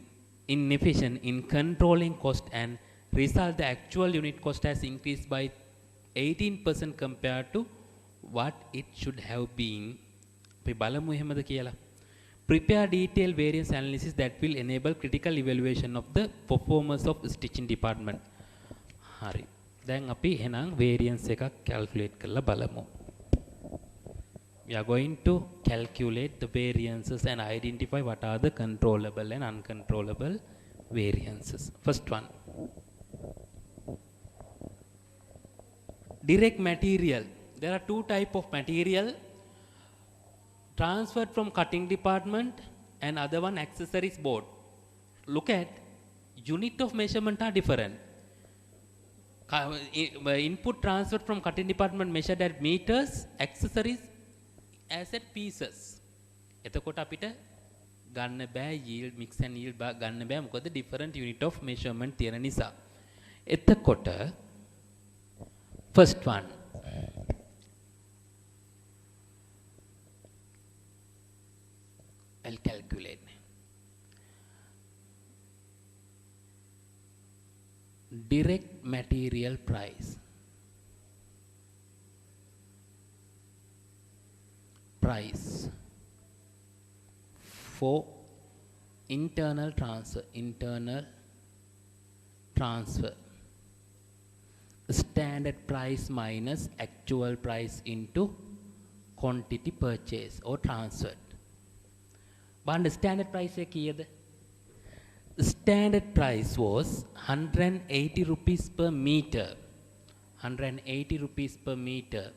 inefficient in controlling cost and result the actual unit cost has increased by 18% compared to what it should have been. බලමු එහෙමද කියලා. Prepare detailed variance analysis that will enable critical evaluation of the performance of stitching department. හරි. දැන් අපි එහෙනම් variance එකක් calculate කරලා බලමු. We are going to calculate the variances and identify what are the controllable and uncontrollable variances. First one. Direct material. There are two types of material transferred from cutting department and other one accessories board. Look at unit of measurement are different. Input transferred from cutting department measured at meters, accessories as at pieces. එතකොට අපිට ගන්න බෑ yield mix and yield ගන්න බෑ මොකද different unit of measurement තියෙන නිසා. එතකොට first one I'll calculate. Direct material price. Price for internal transfer. Standard price minus actual price into quantity purchase or transferred. But standard price කීයද? Standard price was 180 rupees per meter. 180 rupees per meter.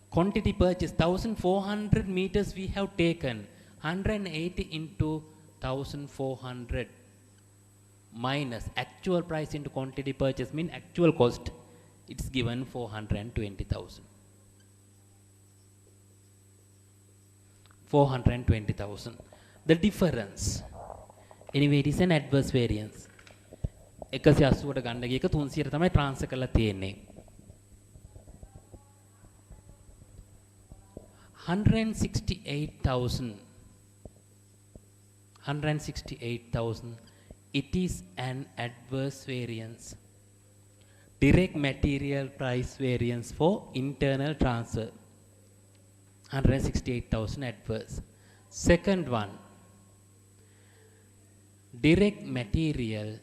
Quantity purchase 1400 meters we have taken. 180 into 1400 minus actual price into quantity purchase mean actual cost. It's given 420,000. 420,000. The difference. Anyway, it is an adverse variance. 180ට ගන්න ගියක 300ට තමයි transfer කරලා තියෙන්නේ. 168,000. It is an adverse variance. Direct material price variance for internal transfer. 168,000 adverse. Second one, direct material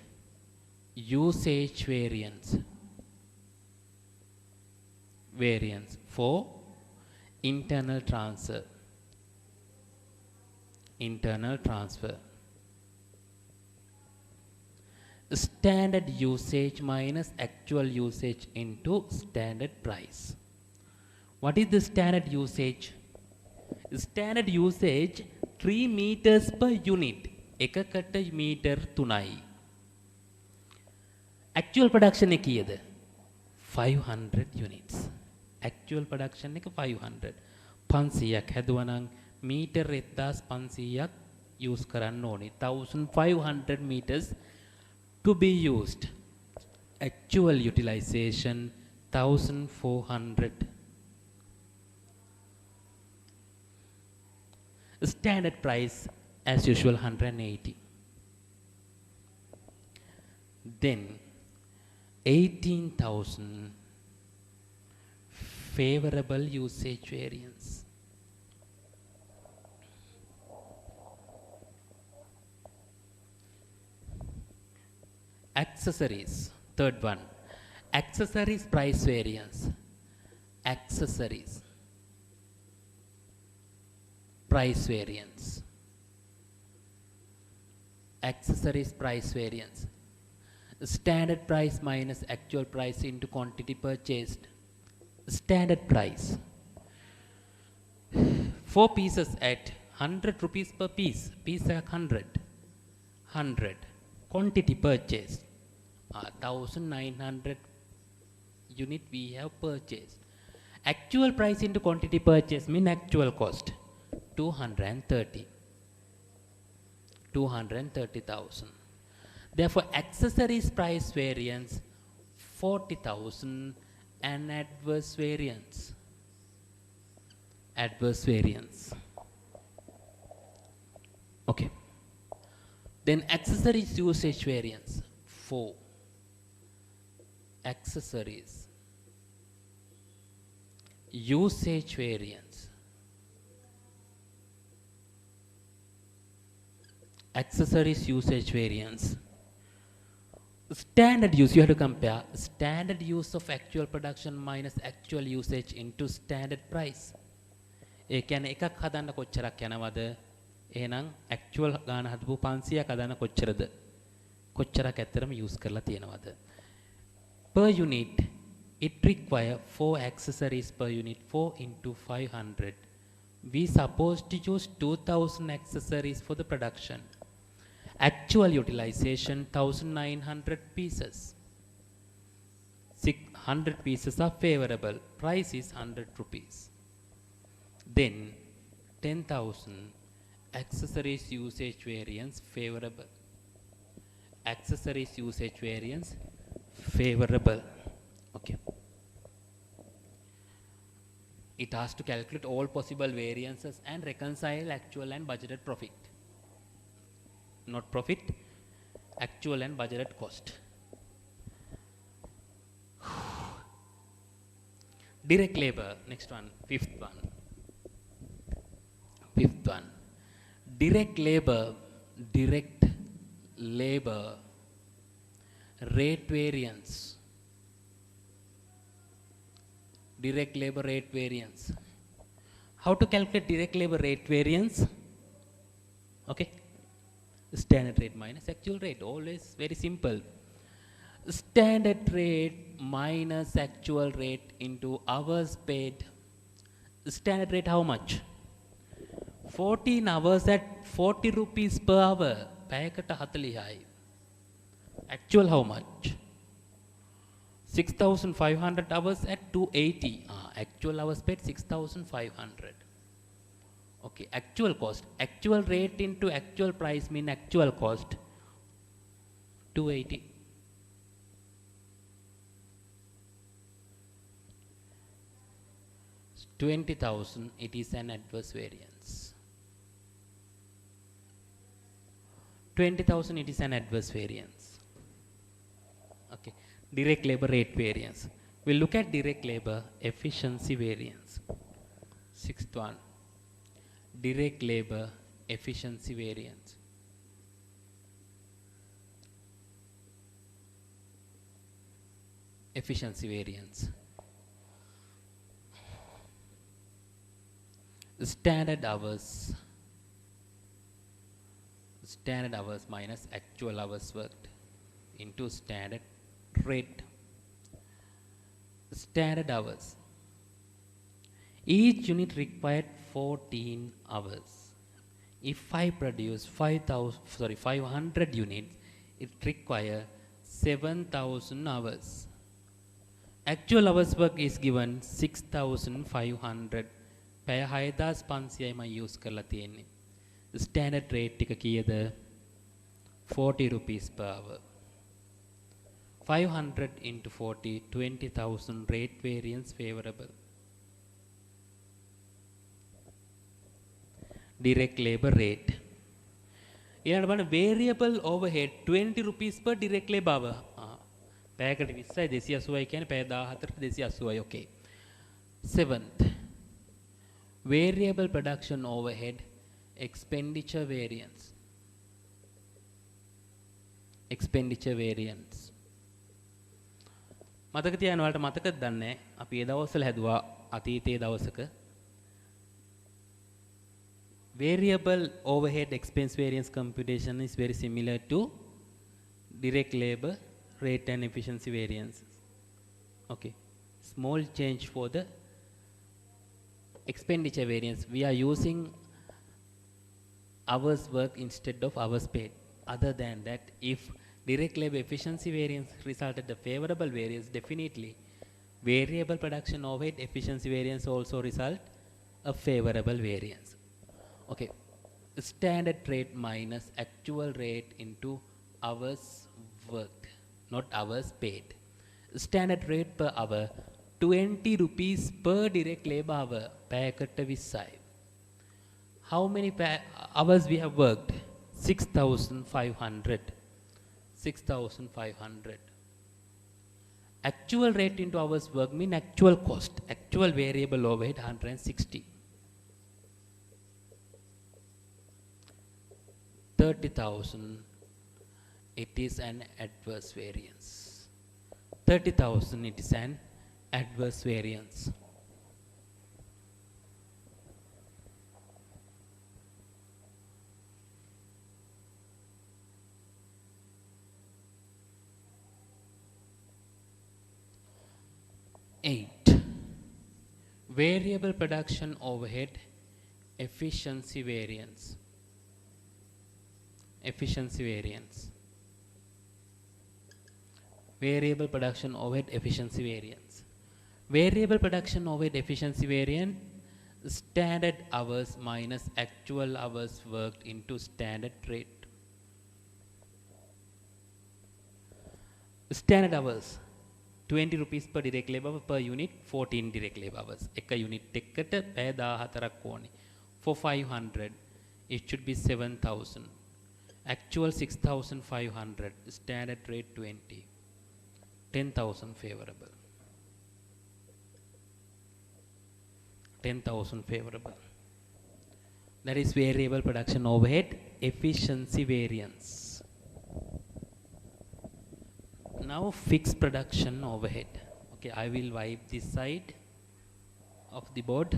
usage variance for internal transfer. Standard usage minus actual usage into standard price. What is the standard usage? Standard usage 3 meters per unit. එකකට metre 3යි. Actual production එක කීයද? 500 units. Actual production එක 500. 500ක් හැදුවනම් metre 1500ක් use කරන්න ඕනේ. 1500 meters to be used. Actual utilization 1400. Standard price as usual 180. Then 18,000 favorable usage variance. Accessories, third one. Accessories price variance. Accessories price variance. Accessories price variance. Standard price minus actual price into quantity purchased. Standard price. 4 pieces at 100 rupees per piece. Piece at 100. 100. Quantity purchased. 1900 unit we have purchased. Actual price into quantity purchased mean actual cost. 230,000. Therefore, accessories price variance 40,000 and adverse variance. Okay. Then accessories usage variance 4. Accessories usage variance. Accessories usage variance. Standard use, you have to compare standard use of actual production minus actual usage into standard price. ඒ කියන්නේ එකක් හදන්න කොච්චරක් යනවද? එහෙනම් actual ගාන හදපු 500ක් හදන්න කොච්චරද? කොච්චරක් ඇත්තටම use කරලා තියෙනවද? Per unit, it require 4 accessories per unit, 4 into 500. We supposed to use 2000 accessories for the production. Actual utilization 1900 pieces. 600 pieces are favorable. Price is 100 rupees. Then 10,000 accessories usage variance favorable. Accessories usage variance favorable. Okay. It has to calculate all possible variances and reconcile actual and budgeted profit. Not profit, actual and budgeted cost. Direct labor, next one, fifth one. Direct labor rate variance. Direct labor rate variance. How to calculate direct labor rate variance? Okay. Standard rate minus actual rate, always very simple. Standard rate minus actual rate into hours paid. Standard rate how much? 14 hours at 40 rupees per hour. පැයකට 40යි. Actual how much? 6,500 hours at 280. Actual hours paid 6,500. Okay, actual cost. Actual rate into actual price mean actual cost 280. 20,000, it is an adverse variance. 20,000, it is an adverse variance. Okay, direct labor rate variance. We'll look at direct labor efficiency variance. Sixth one, direct labor efficiency variance. Efficiency variance. Standard hours minus actual hours worked into standard rate. Standard hours, each unit required 14 hours. If I produce 500 units, it require 7,000 hours. Actual hours work is given 6,500. පැය 6500යි මම use කරලා තියෙන්නේ. Standard rate එක කීයද? 40 rupees per hour. 500 into 40, 20,000 rate variance favorable. Direct labor rate. ඊළඟට බලන්න variable overhead 20 rupees per direct labor hour. පැයකට 20යි 280යි කියන්නේ පැය 14ට 280යි. Okay. Seventh, variable production overhead expenditure variance. Expenditure variance. මතක තියාගන්න ඔයාලට මතකද දන්නේ අපි ඒ දවස්වල හැදුවා අතීතයේ දවසක variable overhead expense variance computation is very similar to direct labor rate and efficiency variance. Okay, small change for the expenditure variance. We are using hours work instead of hours paid. Other than that, if direct labor efficiency variance resulted a favorable variance, definitely variable production overhead efficiency variance also result a favorable variance. Okay, standard rate minus actual rate into hours worked, not hours paid. Standard rate per hour 20 rupees per direct labor hour. පැයකට 20යි. How many hours we have worked? 6,500. 6,500. Actual rate into hours work mean actual cost. Actual variable overhead 160. 30,000. It is an adverse variance. 30,000. It is an adverse variance. Eight, variable production overhead efficiency variance. Efficiency variance. Variable production overhead efficiency variance. Variable production overhead efficiency variance, standard hours minus actual hours worked into standard rate. Standard hours 20 rupees per direct labor hour per unit, 14 direct labor hours. එක unit එකකට පැය 14ක් ඕනේ. For 500, it should be 7,000. Actual 6,500. Standard rate 20. 10,000 favorable. 10,000 favorable. That is variable production overhead efficiency variance. Now fixed production overhead. Okay, I will wipe this side of the board.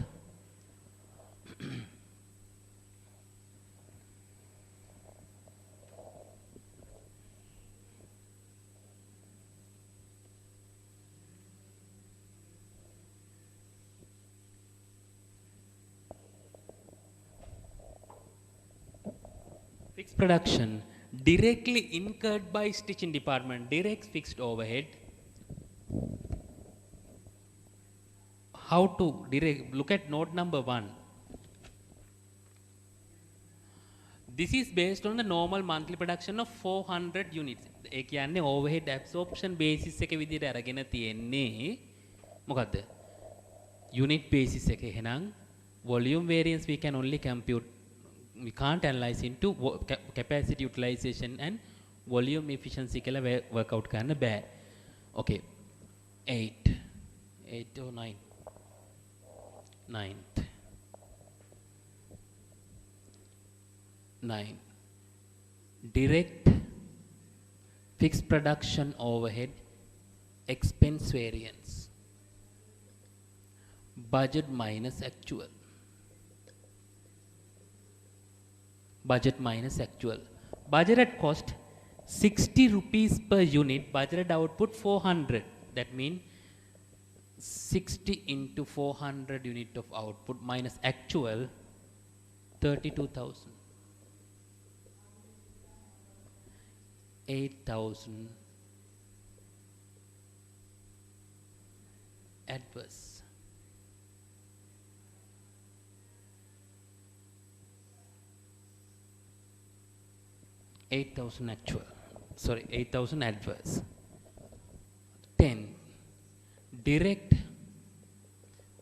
Fixed production directly incurred by stitching department, direct fixed overhead. How to direct, look at note number 1. This is based on the normal monthly production of 400 units. ඒ කියන්නේ overhead absorption basis එක විදිහට අරගෙන තියෙන්නේ මොකද්ද? Unit basis එක. එහෙනම් volume variance we can only compute, we can't analyze into capacity utilization and volume efficiency කියලා work out කරන්න බෑ. Okay. 8 or 9. 9th. 9. Direct fixed production overhead expense variance. Budget minus actual. Budget minus actual. Budgeted cost 60 rupees per unit, budgeted output 400. That means 60 into 400 unit of output minus actual 32,000. 8,000 adverse. Actual. Sorry, 8,000 adverse. 10. Direct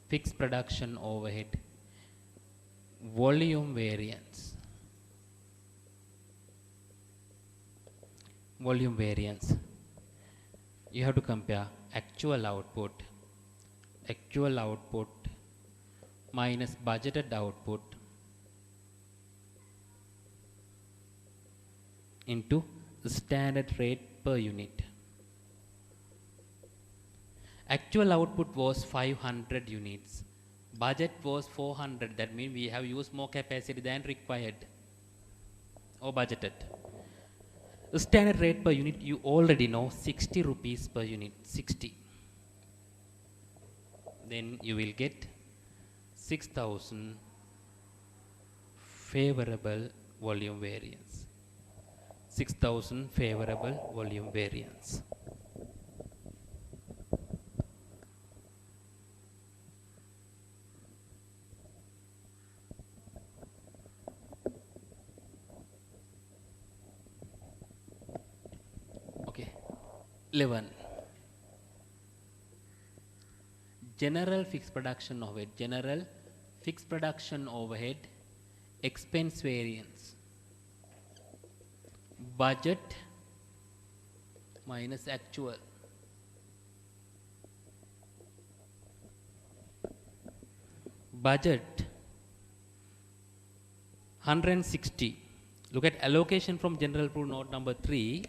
fixed production overhead volume variance. Volume variance. You have to compare actual output minus budgeted output into the standard rate per unit. Actual output was 500 units. Budget was 400. That means we have used more capacity than required or budgeted. The standard rate per unit, you already know, 60 rupees per unit. 60. Then you will get 6,000 favorable volume variance. 6,000 favorable volume variance. Okay. 11. General fixed production overhead. General fixed production overhead expense variance. Budget minus actual. Budget 160. Look at allocation from general pool note number 3.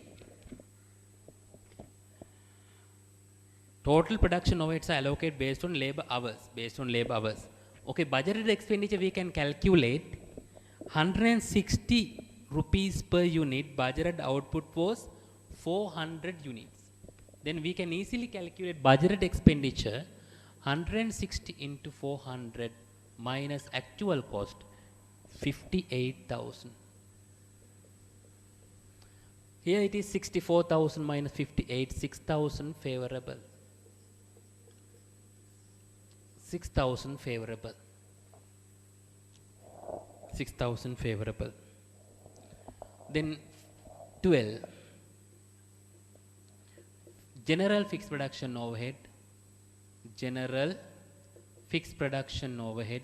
Total production overheads are allocated based on labor hours. Okay, budgeted expenditure we can calculate 160 rupees per unit. Budgeted output was 400 units. Then we can easily calculate budgeted expenditure 160 into 400 minus actual cost 58,000. Here it is 64,000 minus 58, 6,000 favorable. 6,000 favorable. 6,000 favorable. Then 12. General fixed production overhead. General fixed production overhead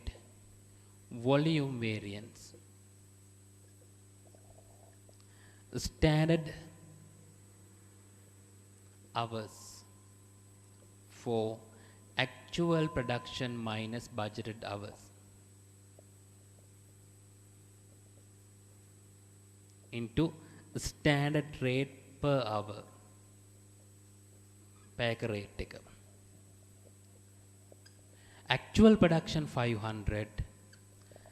volume variance. Standard hours for actual production minus budgeted hours into standard rate per hour. Pack rate එක. Actual production 500.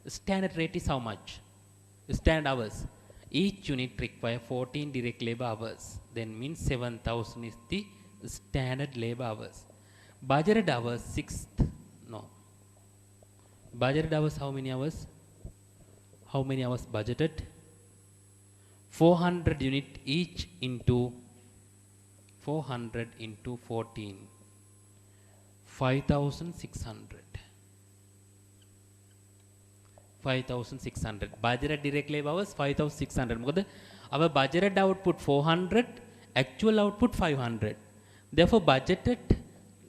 Standard rate is how much? Standard hours. Each unit require 14 direct labor hours. Then means 7,000 is the standard labor hours. Budgeted hours Budgeted hours how many hours? How many hours budgeted? 400 unit each into 400 into 14, 5600. 5600. Budgeted direct labor hours 5600. Because our budgeted output 400, actual output 500. Therefore, budgeted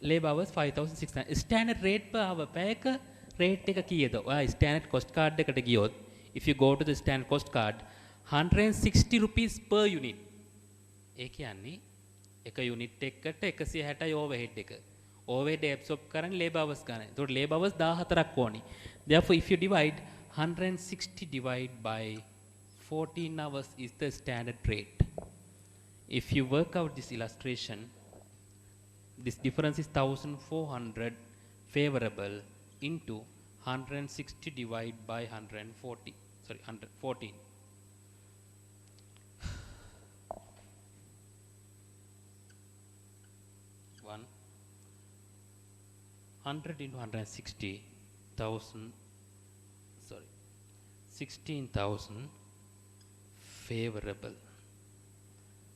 labor hours 5600. Standard rate per hour pack rate එක කීයද? ඔයා standard cost card එකට ගියොත්, if you go to the standard cost card, 160 rupees per unit. ඒ කියන්නේ එක unit එකකට 160යි overhead එක. overhead absorb කරන්නේ labor hours ගන්න. ඒතකොට labor hours 14ක් ඕනි. Therefore, if you divide 160 divided by 14 hours is the standard rate. If you work out this illustration, this difference is 1400 favorable into 160 divided by 140. Sorry, 114. One 100 into 160, 1000. Sorry, 16,000 favorable.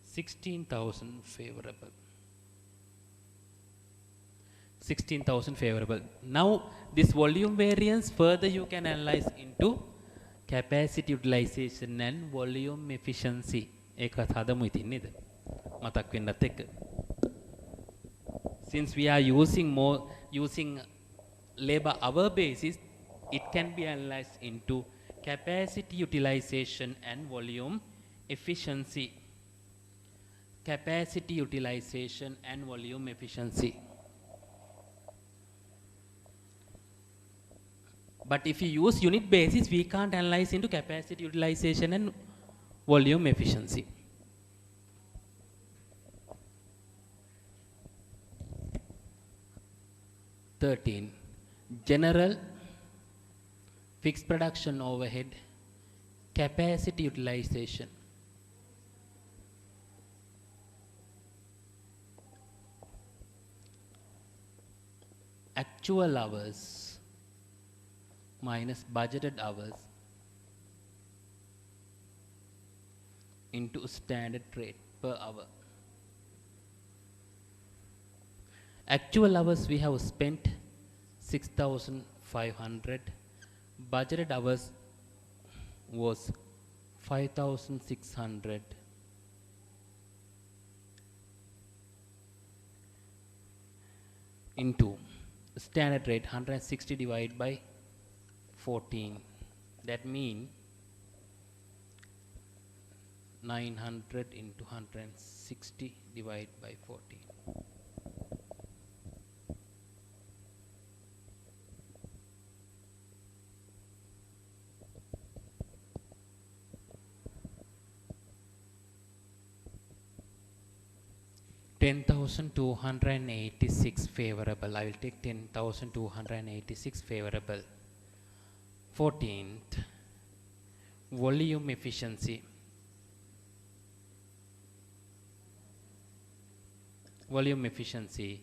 16,000 favorable. 16,000 favorable. Now this volume variance further you can analyze into capacity utilization and volume efficiency. ඒකත් හදමු ඉතින් නේද? මතක් වෙන්නත් එක්ක. Since we are using labor hour basis, it can be analyzed into capacity utilization and volume efficiency. Capacity utilization and volume efficiency. But if you use unit basis, we can't analyze into capacity utilization and volume efficiency. General fixed production overhead capacity utilization. Actual hours minus budgeted hours into standard rate per hour. Actual hours we have spent 6,500. Budgeted hours was 5,600 into standard rate 160 divided by 14. That means 900 into 160 divided by 14. $10,286 favorable. I will take 10,286 favorable. 14th, volume efficiency. Volume efficiency.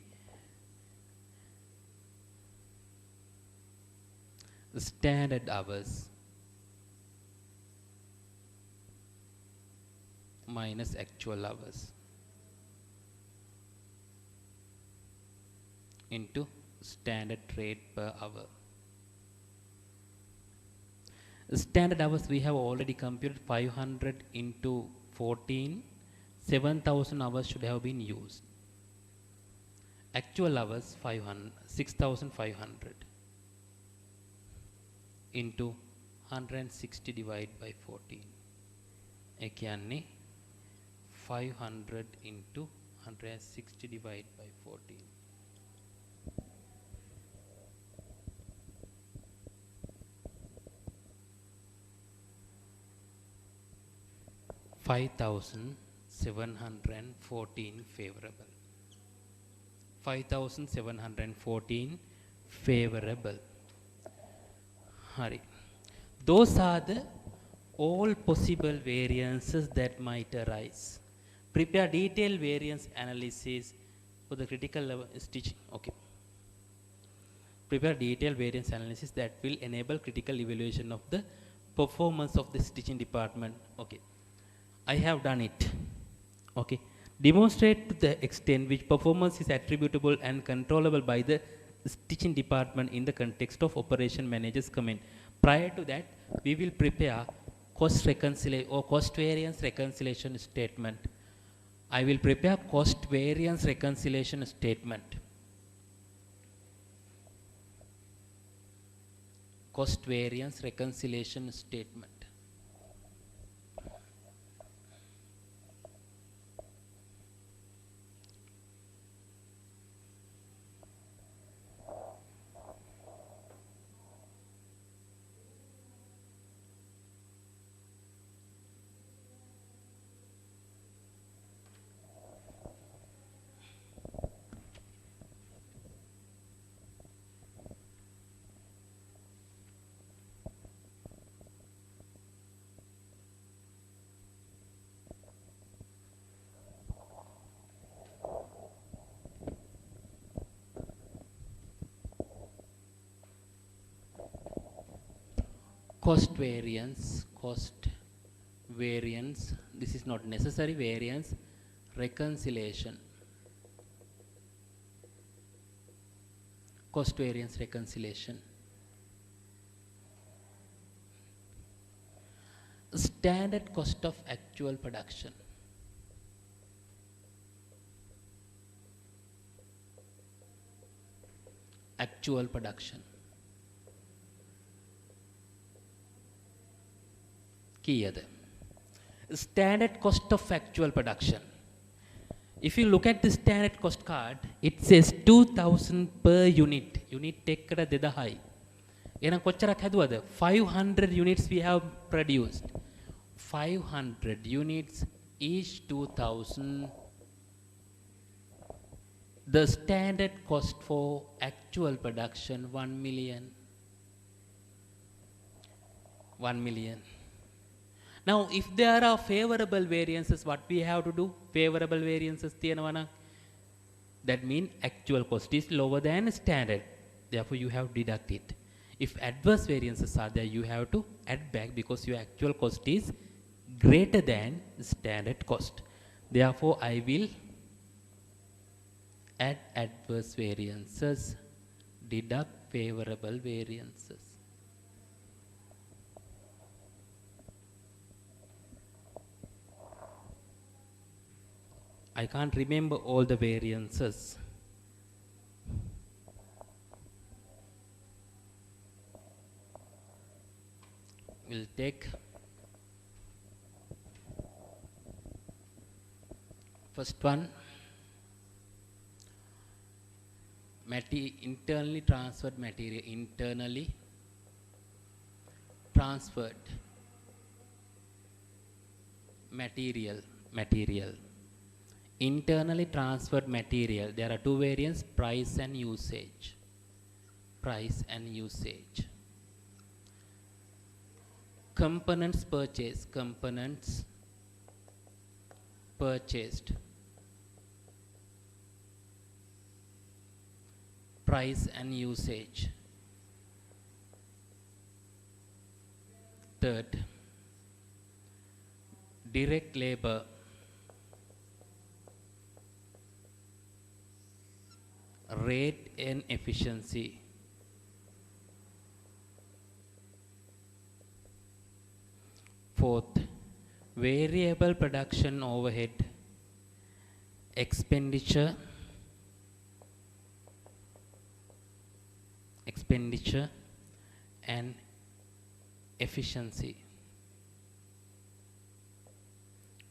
Standard hours minus actual hours into standard rate per hour. Standard hours we have already computed 500 into 14, 7,000 hours should have been used. Actual hours 6,500 into 160 divided by 14. ඒ කියන්නේ 500 into 160 divided by 14. 5,714 favorable. 5,714 favorable. Hari. Those are the all possible variances that might arise. Prepare detailed variance analysis for the critical level stitching. Okay. Prepare detailed variance analysis that will enable critical evaluation of the performance of the stitching department. Okay. I have done it. Okay. Demonstrate to the extent which performance is attributable and controllable by the stitching department in the context of operation manager's comment. Prior to that, we will prepare cost reconciliation or cost variance reconciliation statement. I will prepare cost variance reconciliation statement. Cost variance reconciliation statement. Cost variance, this is not necessary variance, reconciliation, cost variance reconciliation. Standard cost of actual production. Actual production. Key standard cost of actual production. If you look at the standard cost card, it says 2000 per unit. Unit එකකට 2000යි. එහෙනම් කොච්චරක් හැදුවද? 500 units we have produced. 500 units each 2000. The standard cost for actual production 1 million. 1 million. Now, if there are favorable variances, what we have to do? Favorable variances තියනවනම්, that means actual cost is lower than standard. Therefore, you have deduct it. If adverse variances are there, you have to add back because your actual cost is greater than standard cost. Therefore, I will add adverse variances, deduct favorable variances. I can't remember all the variances. We'll take first one, internally transferred material, internally transferred material. Internally transferred material. There are two variants, price and usage. Price and usage. Components purchased. Components purchased. Price and usage. Third, direct labor. Rate and efficiency. Fourth, variable production overhead, expenditure and efficiency.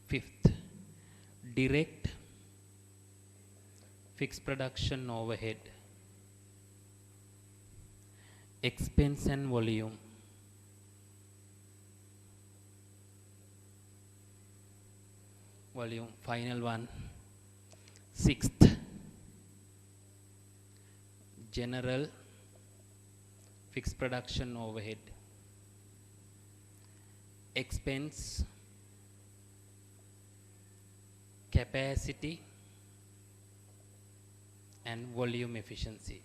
Fifth, direct fixed production overhead, expense and volume. Final one. Sixth, general fixed production overhead, expense, capacity and volume efficiency.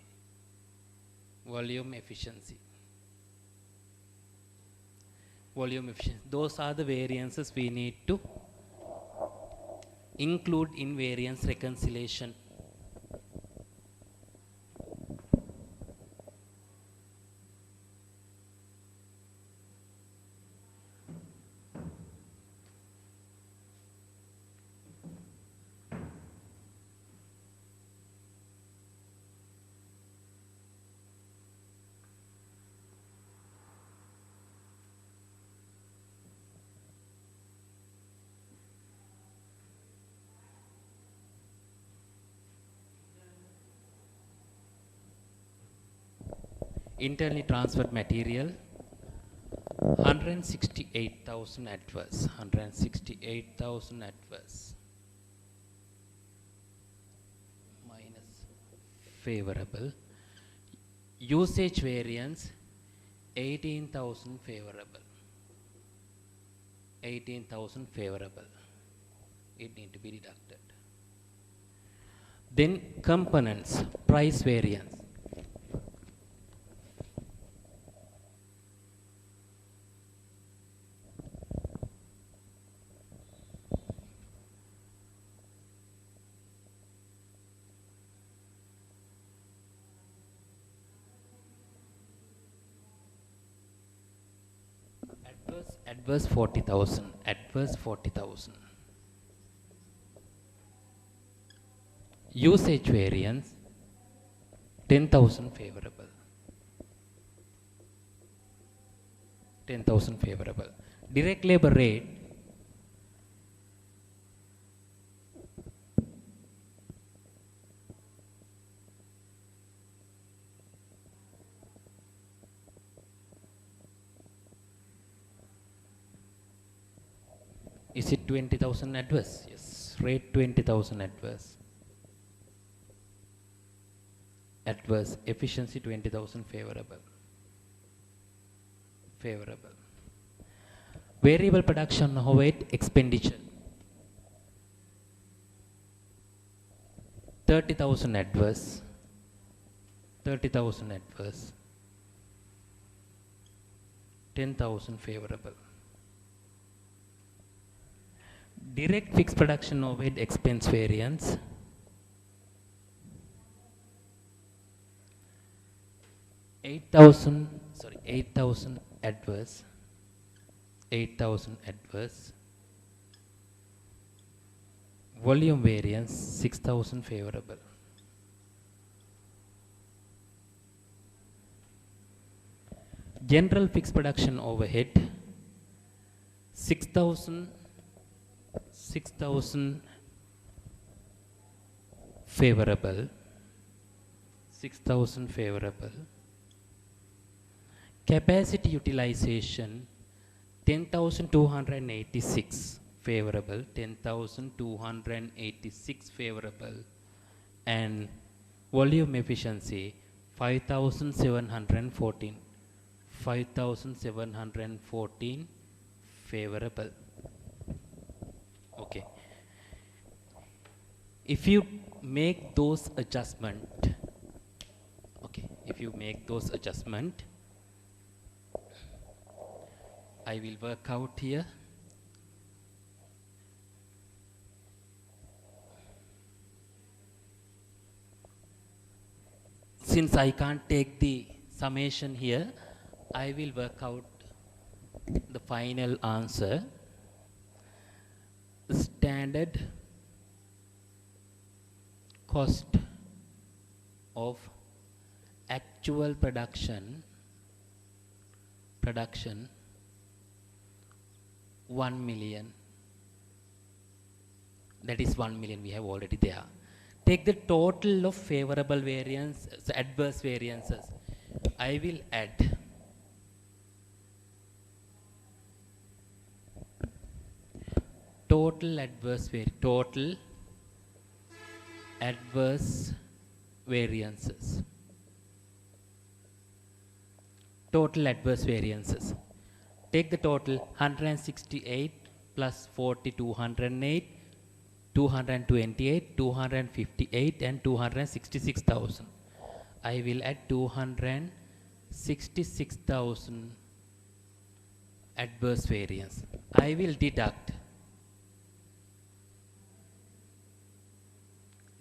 Volume efficiency. Those are the variances we need to include invariance reconciliation. Internally transferred material 168,000 adverse, 168,000 adverse minus favorable. Usage variance 18,000 favorable, 18,000 favorable. It need to be deducted. Then components, price variance. Adverse 40,000, adverse 40,000. Usage variance 10,000 favorable, 10,000 favorable. Direct labor rate is it 20,000 adverse? Yes, rate 20,000 adverse. Adverse, efficiency 20,000 favorable, favorable. Variable production overhead expenditure 30,000 adverse, 30,000 adverse, 10,000 favorable. Direct fixed production overhead expense variance 8,000 adverse, 8,000 adverse. Volume variance 6,000 favorable. General fixed production overhead 6,000 favorable, 6,000 favorable. Capacity utilization 10,286 favorable, 10,286 favorable, and volume efficiency 5,714, 5,714 favorable. Okay. If you make those adjustment, okay, if you make those adjustment, I will work out here. Since I can't take the summation here, I will work out the final answer. Standard cost of actual production 1 million. That is 1 million we have already there. Take the total of favorable variance, adverse variances. I will add total adverse variances. Total adverse variances. Take the total 168 plus 40, 208, 228, 258 and 266,000. I will add 266,000 adverse variance. I will deduct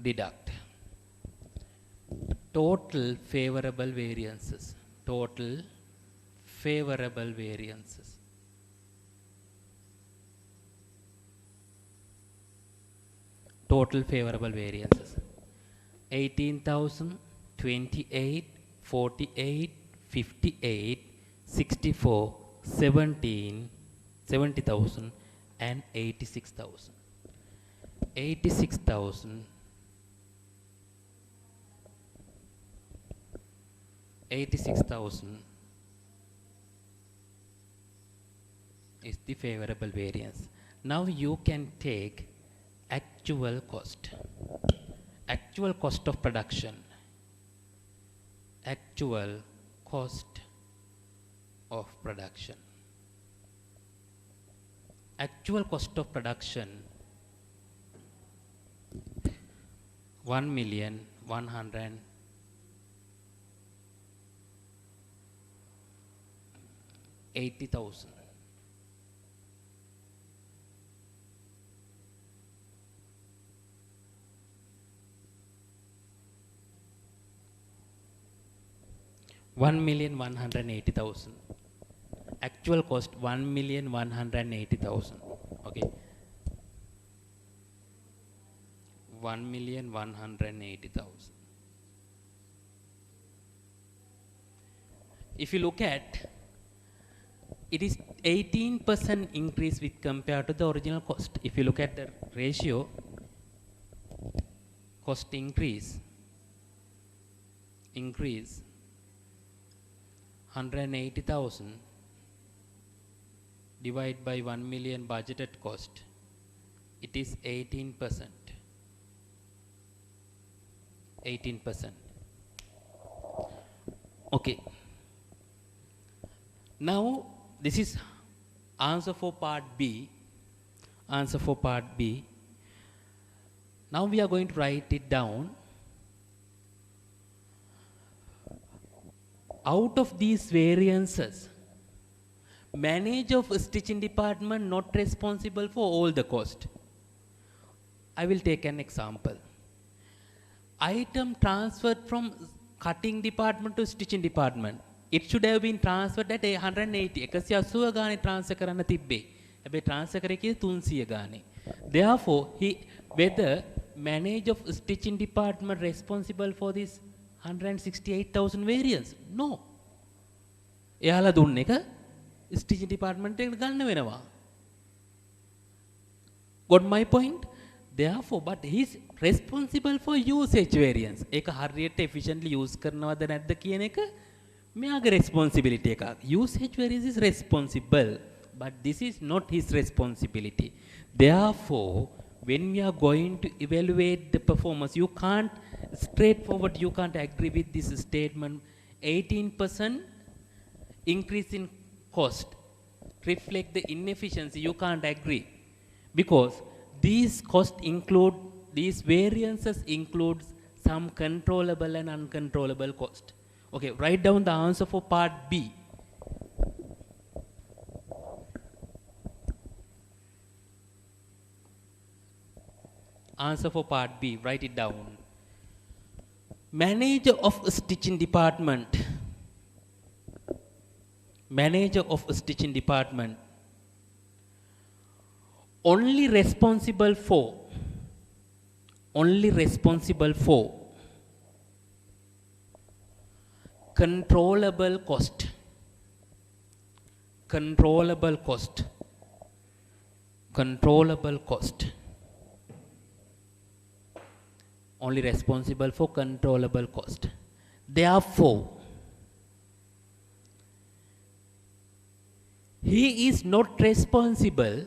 deduct total favorable variances. Total favorable variances. Total favorable variances. 18,000, 28, 48, 58, 64, 17, 70,000 and 86,000. 86,000, 86,000 is the favorable variance. Now you can take actual cost. Actual cost of production. Actual cost of production. Actual cost of production 1,180,000. 1,180,000. Actual cost 1,180,000. Okay. 1,180,000. If you look at, it is 18% increase with compared to the original cost. If you look at the ratio, cost increase 180,000 divided by 1 million budgeted cost, it is 18%. 18%. Okay. Now this is answer for part B. Answer for part B. Now we are going to write it down. Out of these variances, manager of stitching department not responsible for all the cost. I will take an example. Item transferred from cutting department to stitching department. It should have been transferred at 180. 180 ගානේ transfer කරන්න තිබ්බේ. හැබැයි transfer කරේ කියේ 300 ගානේ. Therefore, whether manager of stitching department responsible for this 168,000 variance? No. එයාලා දුන්න එක stitching department එකට ගන්න වෙනවා. Got my point? Therefore, but he is responsible for usage variance. ඒක හරියට efficiently use කරනවද නැද්ද කියන එක මෙයාගේ responsibility එකක්. Usage variance is responsible, but this is not his responsibility. Therefore, when we are going to evaluate the performance, you can't straightforward, you can't agree with this statement. 18% increase in cost reflect the inefficiency. You can't agree because these costs include, these variances include some controllable and uncontrollable cost. Okay, write down the answer for part B. Answer for part B, write it down. Manager of stitching department. Manager of stitching department only responsible for controllable cost. Controllable cost. Controllable cost. Only responsible for controllable cost. Therefore, he is not responsible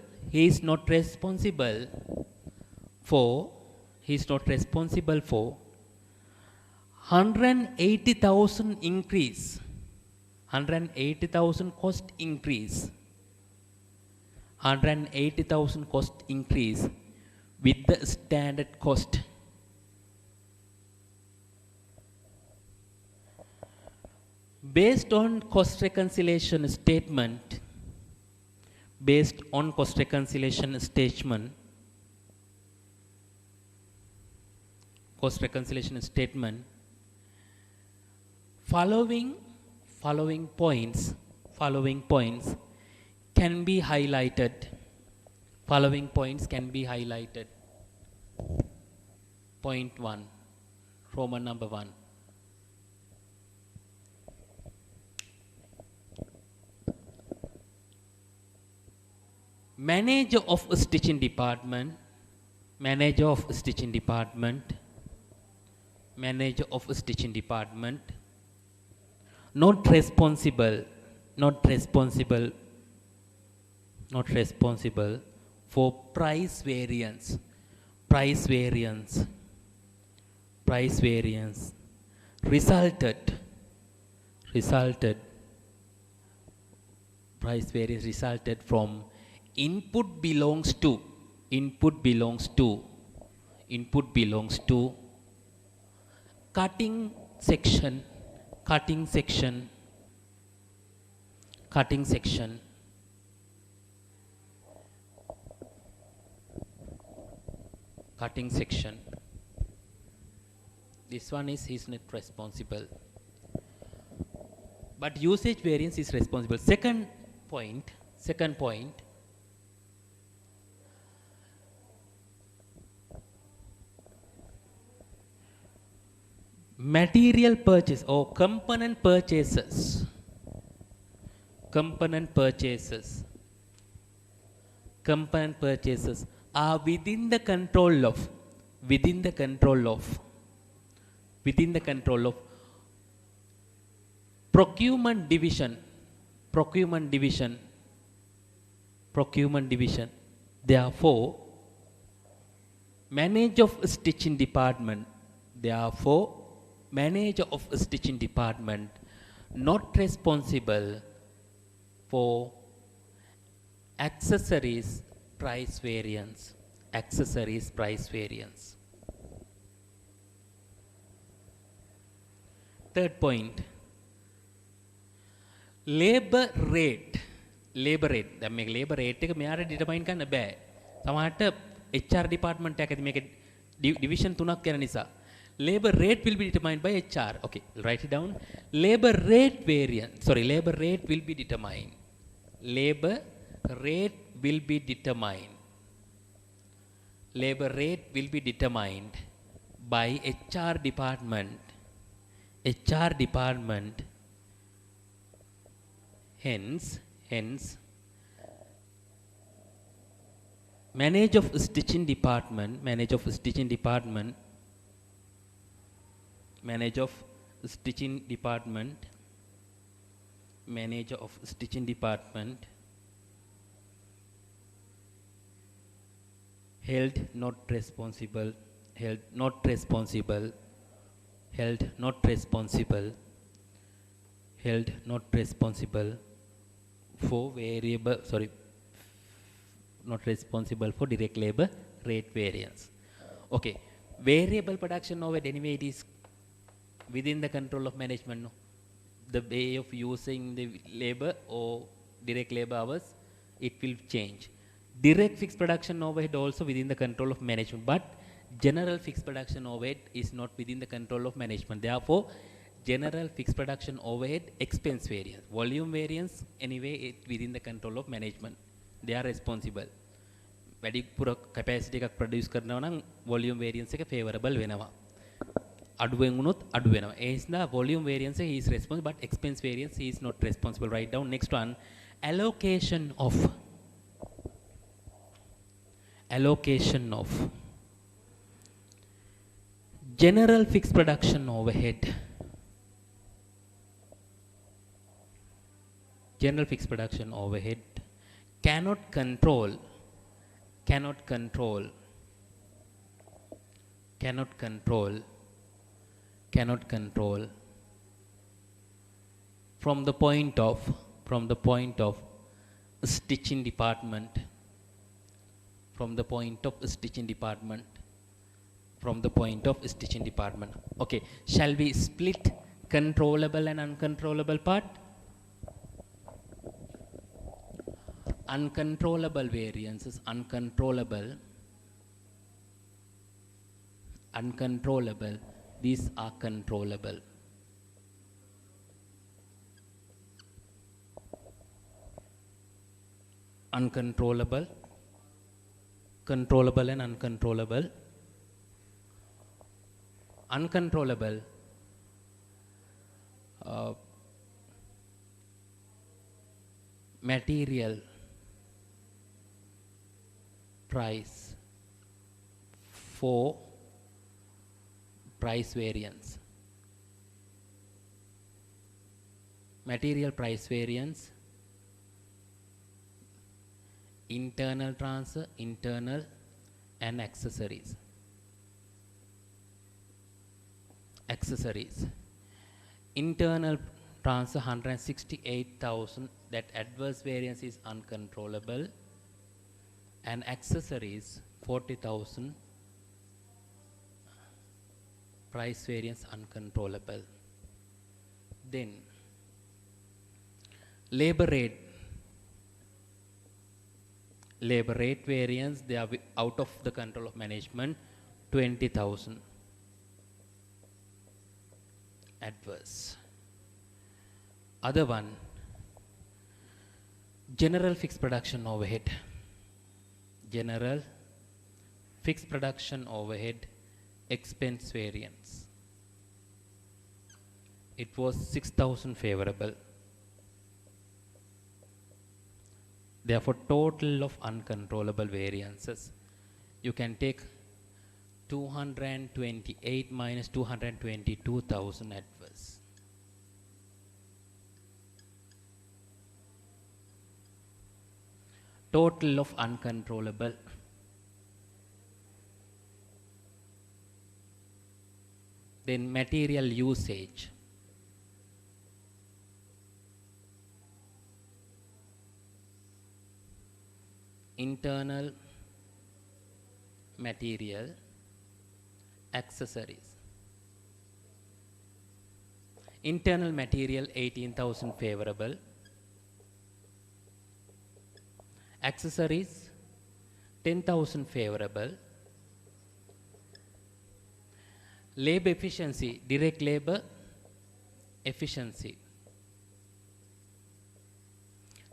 for 180,000 increase, 180,000 cost increase, 180,000 cost increase with the standard cost. Based on cost reconciliation statement, cost reconciliation statement, following points can be highlighted. Following points can be highlighted. Point 1, Roman number 1. Manager of stitching department, manager of stitching department, not responsible for price variance resulted from input belongs to cutting section this one is not responsible, but usage variance is responsible. Second point, material purchase or component purchases are within the control of procurement division. Therefore, manager of stitching department not responsible for accessories price variance. Third point, labor rate. දැන් මේක labor rate එක මෙයාට determine කරන්න බෑ. සමහරට HR department එකකදී මේක division තුනක් යන නිසා labor rate will be determined by HR. Okay, write it down. Labor rate will be determined. Labor rate will be determined by HR department. Hence, manager of stitching department held not responsible for direct labor rate variance. Okay, variable production overhead anyway it is within the control of management. No? The way of using the labor or direct labor hours, it will change. Direct fixed production overhead also within the control of management, but general fixed production overhead is not within the control of management. Therefore, general fixed production overhead expense variance, volume variance anyway it within the control of management. They are responsible. වැඩිපුර capacity එකක් produce කරනවා නම් volume variance එක favorable වෙනවා. අඩුවෙන් වුණොත් අඩු වෙනවා. ඒ නිසා volume variance he is responsible, but expense variance he is not responsible. Write down next one, allocation of general fixed production overhead. General fixed production overhead cannot control from the point of stitching department. Okay, shall we split controllable and uncontrollable part? Uncontrollable variances, uncontrollable, these are controllable. Uncontrollable, controllable and uncontrollable. Uncontrollable, material price for price variance. Material price variance, internal transfer, internal and accessories. Accessories. Internal transfer 168,000, that adverse variance is uncontrollable, and accessories 40,000, price variance uncontrollable. Then labor rate variance, they are out of the control of management, 20,000 adverse. Other one, general fixed production overhead. General fixed production overhead expense variance. It was 6,000 favorable. Therefore, total of uncontrollable variances, you can take 228 minus 222,000 adverse. Total of uncontrollable. Then material usage. Internal material accessories. Internal material 18,000 favorable. Accessories 10,000 favorable. Labor efficiency, direct labor efficiency.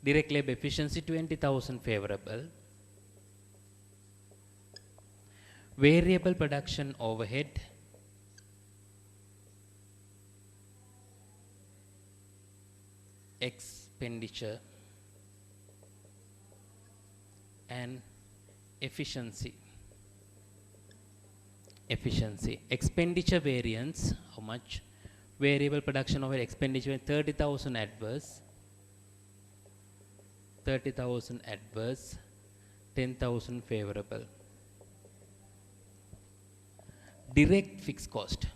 Direct labor efficiency 20,000 favorable. Variable production overhead expenditure and efficiency. Expenditure variance, how much? Variable production overhead expenditure 30,000 adverse. 30,000 adverse, 10,000 favorable. Direct fixed cost.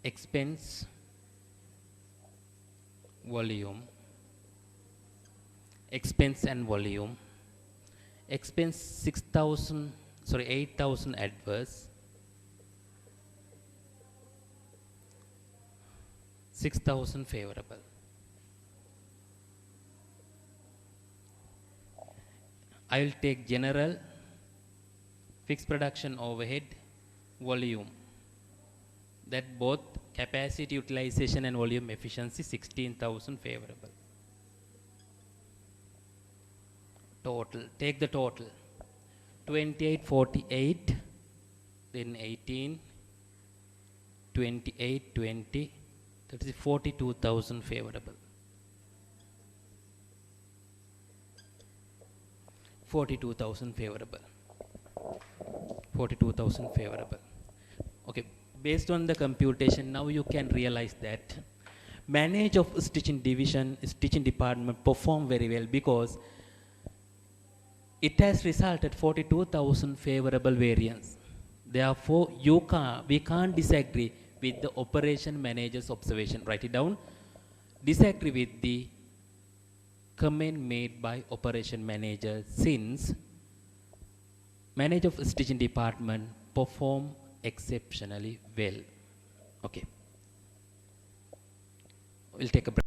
Expense volume. Expense and volume. Expense 8,000 adverse. 6,000 favorable. I will take general fixed production overhead volume, that both capacity utilization and volume efficiency 16,000 favorable. Total, take the total 2848, then 18, 28, 20, that is 42,000 favorable. 42,000 favorable. 42,000 favorable. Okay, based on the computation, now you can realize that manage of stitching division, stitching department perform very well, because it has resulted 42,000 favorable variance. Therefore, we can't disagree with the operation manager's observation. Write it down. Disagree with the comment made by operation manager, since manager of stitching department perform exceptionally well. Okay, we'll take a break.